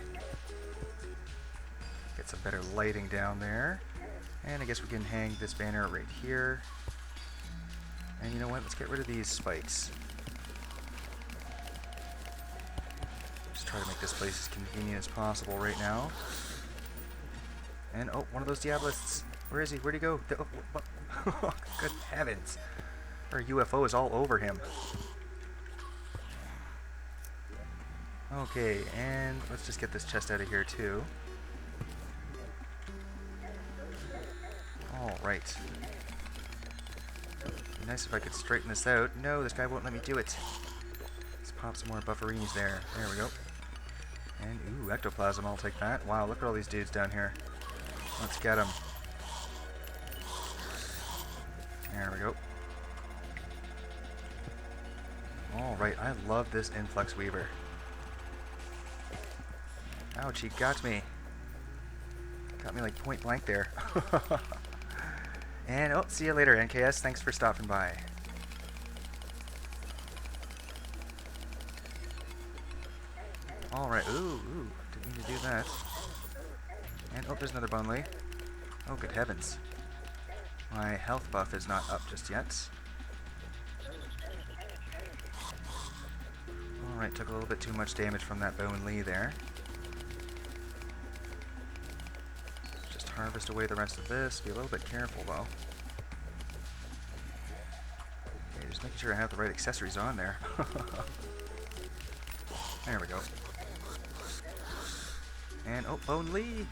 Get some better lighting down there. And I guess we can hang this banner right here. And you know what? Let's get rid of these spikes. Just try to make this place as convenient as possible right now. And, oh, one of those Diabolists. Where is he? Where'd he go? Oh, good heavens. Our UFO is all over him. Okay, and let's just get this chest out of here too. Alright. Be nice if I could straighten this out. No, this guy won't let me do it. Let's pop some more bufferinis there. There we go. And, ooh, ectoplasm, I'll take that. Wow, look at all these dudes down here. Let's get them. There we go. Alright, I love this Influx Weaver. Ouch, he got me. Got me like point blank there. And, oh, see you later, NKS. Thanks for stopping by. Alright, ooh, didn't mean to do that. And, oh, there's another bone lee. Oh, good heavens. My health buff is not up just yet. Alright, took a little bit too much damage from that Bone Lee there. Just harvest away the rest of this. Be a little bit careful though. Okay, just making sure I have the right accessories on there. There we go. And, oh, Bone Lee!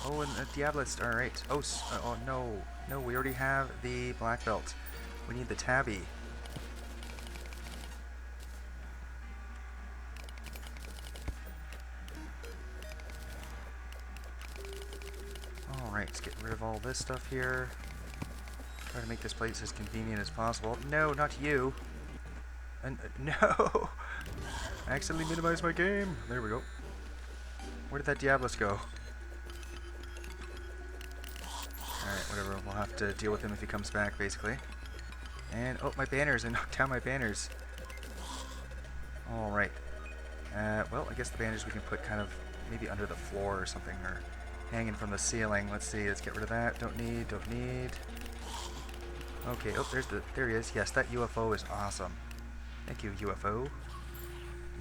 Oh, and a Diabolist, alright. Oh, oh, no. No, we already have the black belt. We need the tabby. Alright, let's get rid of all this stuff here. Try to make this place as convenient as possible. No, not you! And, no! I accidentally minimized my game! There we go. Where did that Diabolist go? Alright, whatever. We'll have to deal with him if he comes back, basically. And, oh, my banners! I knocked down my banners! Alright. Well, I guess the banners we can put kind of maybe under the floor or something, or hanging from the ceiling. Let's see, let's get rid of that. Don't need. Okay, oh, there he is. Yes, that UFO is awesome. Thank you, UFO.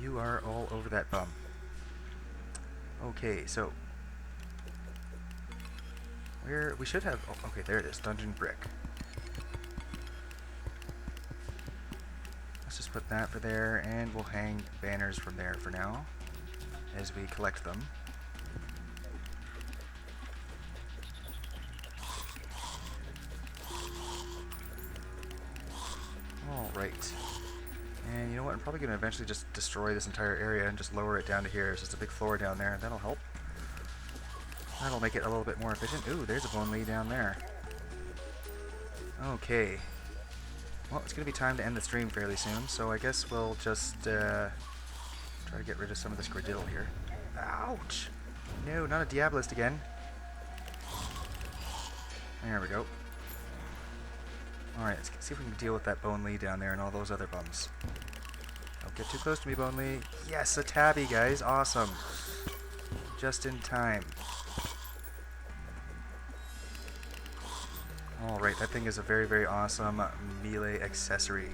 You are all over that bum. Okay, so we should have, oh, okay, there it is, dungeon brick. Let's just put that for there, and we'll hang banners from there for now, as we collect them. Alright. And you know what, I'm probably going to eventually just destroy this entire area and just lower it down to here. It's just a big floor down there, that'll help. That'll make it a little bit more efficient. Ooh, there's a Bone Lee down there. Okay. Well, it's going to be time to end the stream fairly soon, so I guess we'll just try to get rid of some of this gradiddle here. Ouch! No, not a Diabolist again. There we go. Alright, let's see if we can deal with that Bone Lee down there and all those other bums. Don't get too close to me, Bone Lee. Yes, a tabby, guys. Awesome. Just in time. Alright, that thing is a very, very awesome melee accessory.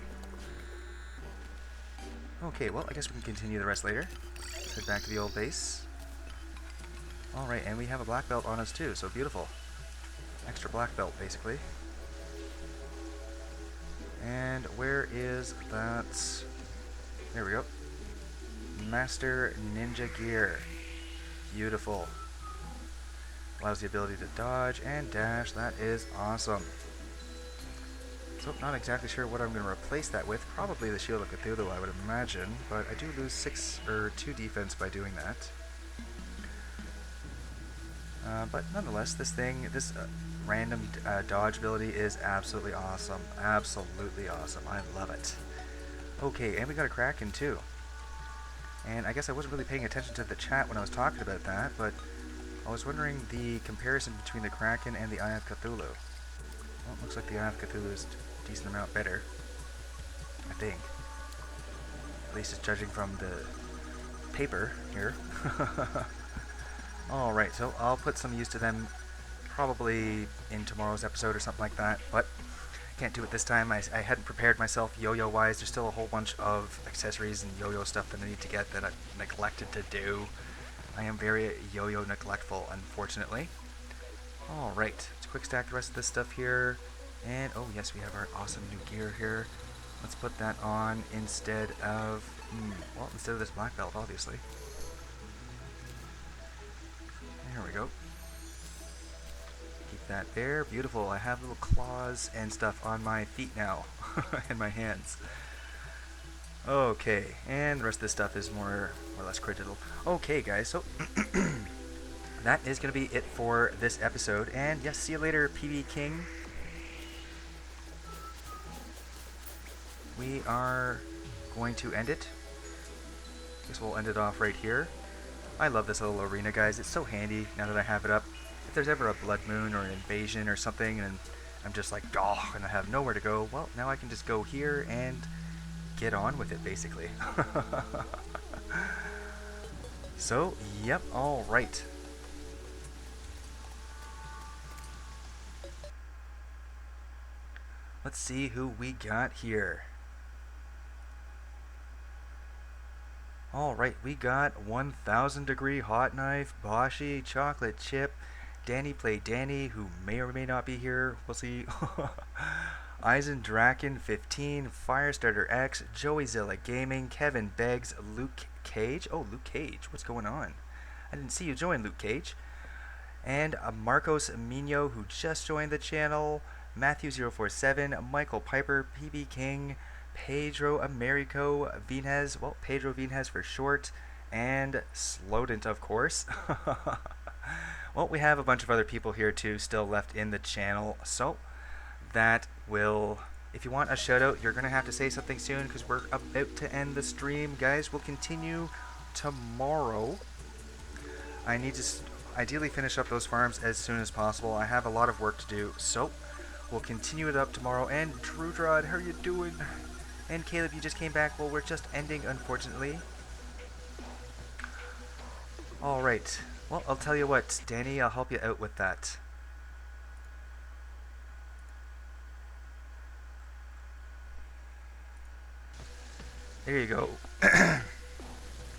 Okay, well, I guess we can continue the rest later. Let's head back to the old base. Alright, and we have a black belt on us too, so beautiful. Extra black belt, basically. And where is that? There we go. Master Ninja Gear. Beautiful. Allows the ability to dodge and dash. That is awesome. So, not exactly sure what I'm going to replace that with. Probably the Shield of Cthulhu, I would imagine. But I do lose 2 defense by doing that. But nonetheless, this random dodge ability is absolutely awesome. Absolutely awesome. I love it. Okay, and we got a Kraken too. And I guess I wasn't really paying attention to the chat when I was talking about that, but I was wondering the comparison between the Kraken and the Eye of Cthulhu. Well, it looks like the Eye of Cthulhu is a decent amount better. I think. At least it's judging from the paper here. Alright, so I'll put some use to them probably in tomorrow's episode or something like that, but can't do it this time. I hadn't prepared myself yo-yo wise. There's still a whole bunch of accessories and yo-yo stuff that I need to get that I've neglected to do. I am very yo-yo neglectful, unfortunately. Alright, let's quick stack the rest of this stuff here. And, oh yes, we have our awesome new gear here. Let's put that on instead of, instead of this black belt, obviously. There we go. Keep that there. Beautiful. I have little claws and stuff on my feet now. And my hands. Okay. And the rest of this stuff is more or less critical. Okay, guys. So, that is going to be it for this episode. And, yes, see you later, PB King. We are going to end it. Guess we'll end it off right here. I love this little arena, guys. It's so handy now that I have it up. If there's ever a blood moon or an invasion or something and I'm just like, oh, and I have nowhere to go, well, now I can just go here and get on with it, basically. So, yep, alright. Let's see who we got here. Alright, we got 1000 degree hot knife, Boshi, chocolate chip, Danny Play Danny, who may or may not be here, we'll see. Eisen Draken 15, Firestarter X, Joeyzilla Gaming, Kevin Beggs, Luke Cage. Oh, Luke Cage, what's going on? I didn't see you join, Luke Cage. And Marcos Mino, who just joined the channel, Matthew047, Michael Piper, PB King, Pedro Americo Vinez, well, Pedro Vinez for short, and Slodent, of course. Well, we have a bunch of other people here too still left in the channel, so that will, if you want a shout out, you're going to have to say something soon because we're about to end the stream. Guys, we'll continue tomorrow. I need to ideally finish up those farms as soon as possible. I have a lot of work to do, so we'll continue it up tomorrow. And Drewdrad, how are you doing? And Caleb, you just came back. Well, we're just ending, unfortunately. Alright. Well, I'll tell you what, Danny, I'll help you out with that. There you go.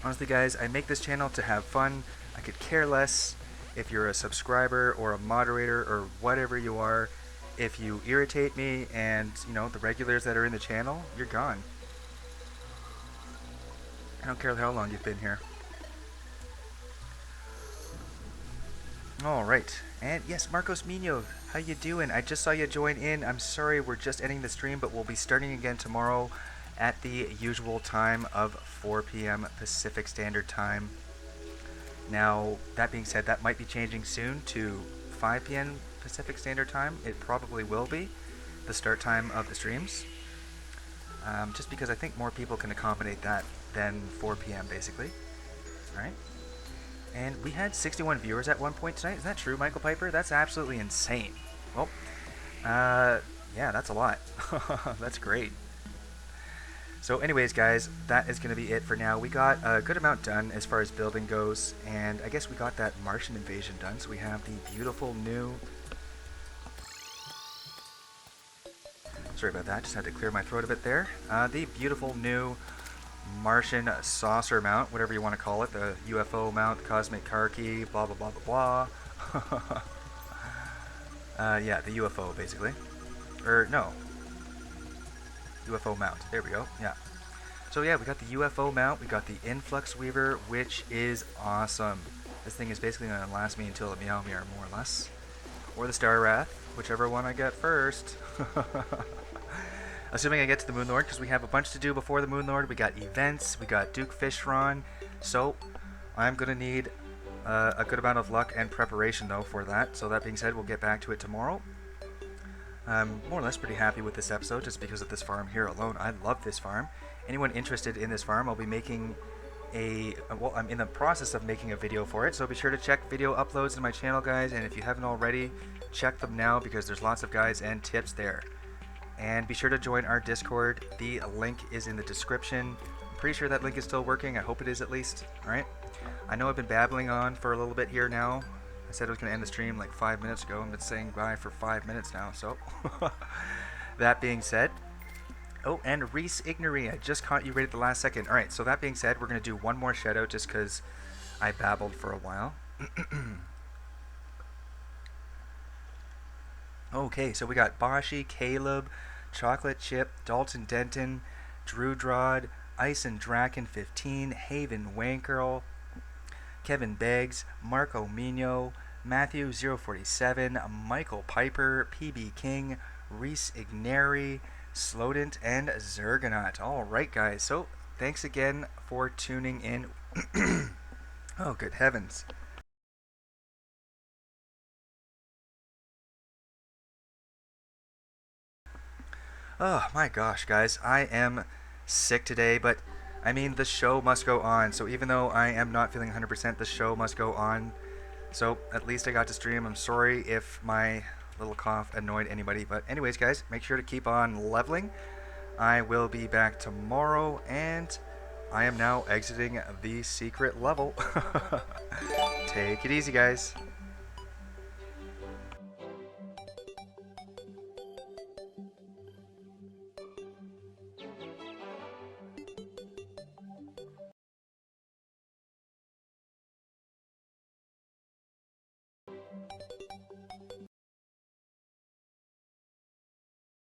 Honestly, guys, I make this channel to have fun. I could care less if you're a subscriber or a moderator or whatever you are. If you irritate me and, you know, the regulars that are in the channel, you're gone. I don't care how long you've been here. Alright, and yes, Marcos Mino, how you doing? I just saw you join in. I'm sorry we're just ending the stream, but we'll be starting again tomorrow at the usual time of 4 p.m. Pacific Standard Time. Now, that being said, that might be changing soon to 5 p.m. Pacific Standard Time. It probably will be the start time of the streams. Just because I think more people can accommodate that than 4 p.m. basically. Alright. And we had 61 viewers at one point tonight. Is that true, Michael Piper? That's absolutely insane. Well, yeah, that's a lot. That's great. So anyways, guys, that is going to be it for now. We got a good amount done as far as building goes, and I guess we got that Martian invasion done, so we have the beautiful new... Sorry about that, just had to clear my throat a bit there. The beautiful new Martian saucer mount, whatever you want to call it, the UFO mount, cosmic car key, blah blah blah blah blah. Yeah, the UFO basically. Or no. UFO mount. There we go. Yeah. So yeah, we got the UFO mount, we got the Influx Weaver, which is awesome. This thing is basically going to last me until the Meow Meow, more or less. Or the Star Wrath, whichever one I get first. Assuming I get to the Moon Lord, because we have a bunch to do before the Moon Lord. We got events, we got Duke Fishron, so I'm going to need a good amount of luck and preparation, though, for that. So that being said, we'll get back to it tomorrow. I'm more or less pretty happy with this episode, just because of this farm here alone. I love this farm. Anyone interested in this farm, I'll be making well, I'm in the process of making a video for it, so be sure to check video uploads in my channel, guys, and if you haven't already, check them now, because there's lots of guides and tips there. And be sure to join our Discord. The link is in the description. I'm pretty sure that link is still working. I hope it is, at least. Alright? I know I've been babbling on for a little bit here now. I said I was going to end the stream like 5 minutes ago. I've been saying bye for 5 minutes now, so... That being said... Oh, and Reese Ignory, I just caught you right at the last second. Alright, so that being said, we're going to do one more shout out just because I babbled for a while. Okay, so we got Boshi, Caleb, Chocolate Chip, Dalton Denton, Drewdrad, Ice and Draken 15, Haven Wankerl, Kevin Beggs, Marco Mino, Matthew 047, Michael Piper, PB King, Reese Ignary, Slodent, and Zergonaut. Alright, guys, so thanks again for tuning in. Oh, good heavens. Oh my gosh, guys, I am sick today, but I mean, the show must go on. So even though I am not feeling 100%, the show must go on. So at least I got to stream. I'm sorry if my little cough annoyed anybody, but anyways, guys, make sure to keep on leveling. I will be back tomorrow, and I am now exiting the secret level. Take it easy, guys.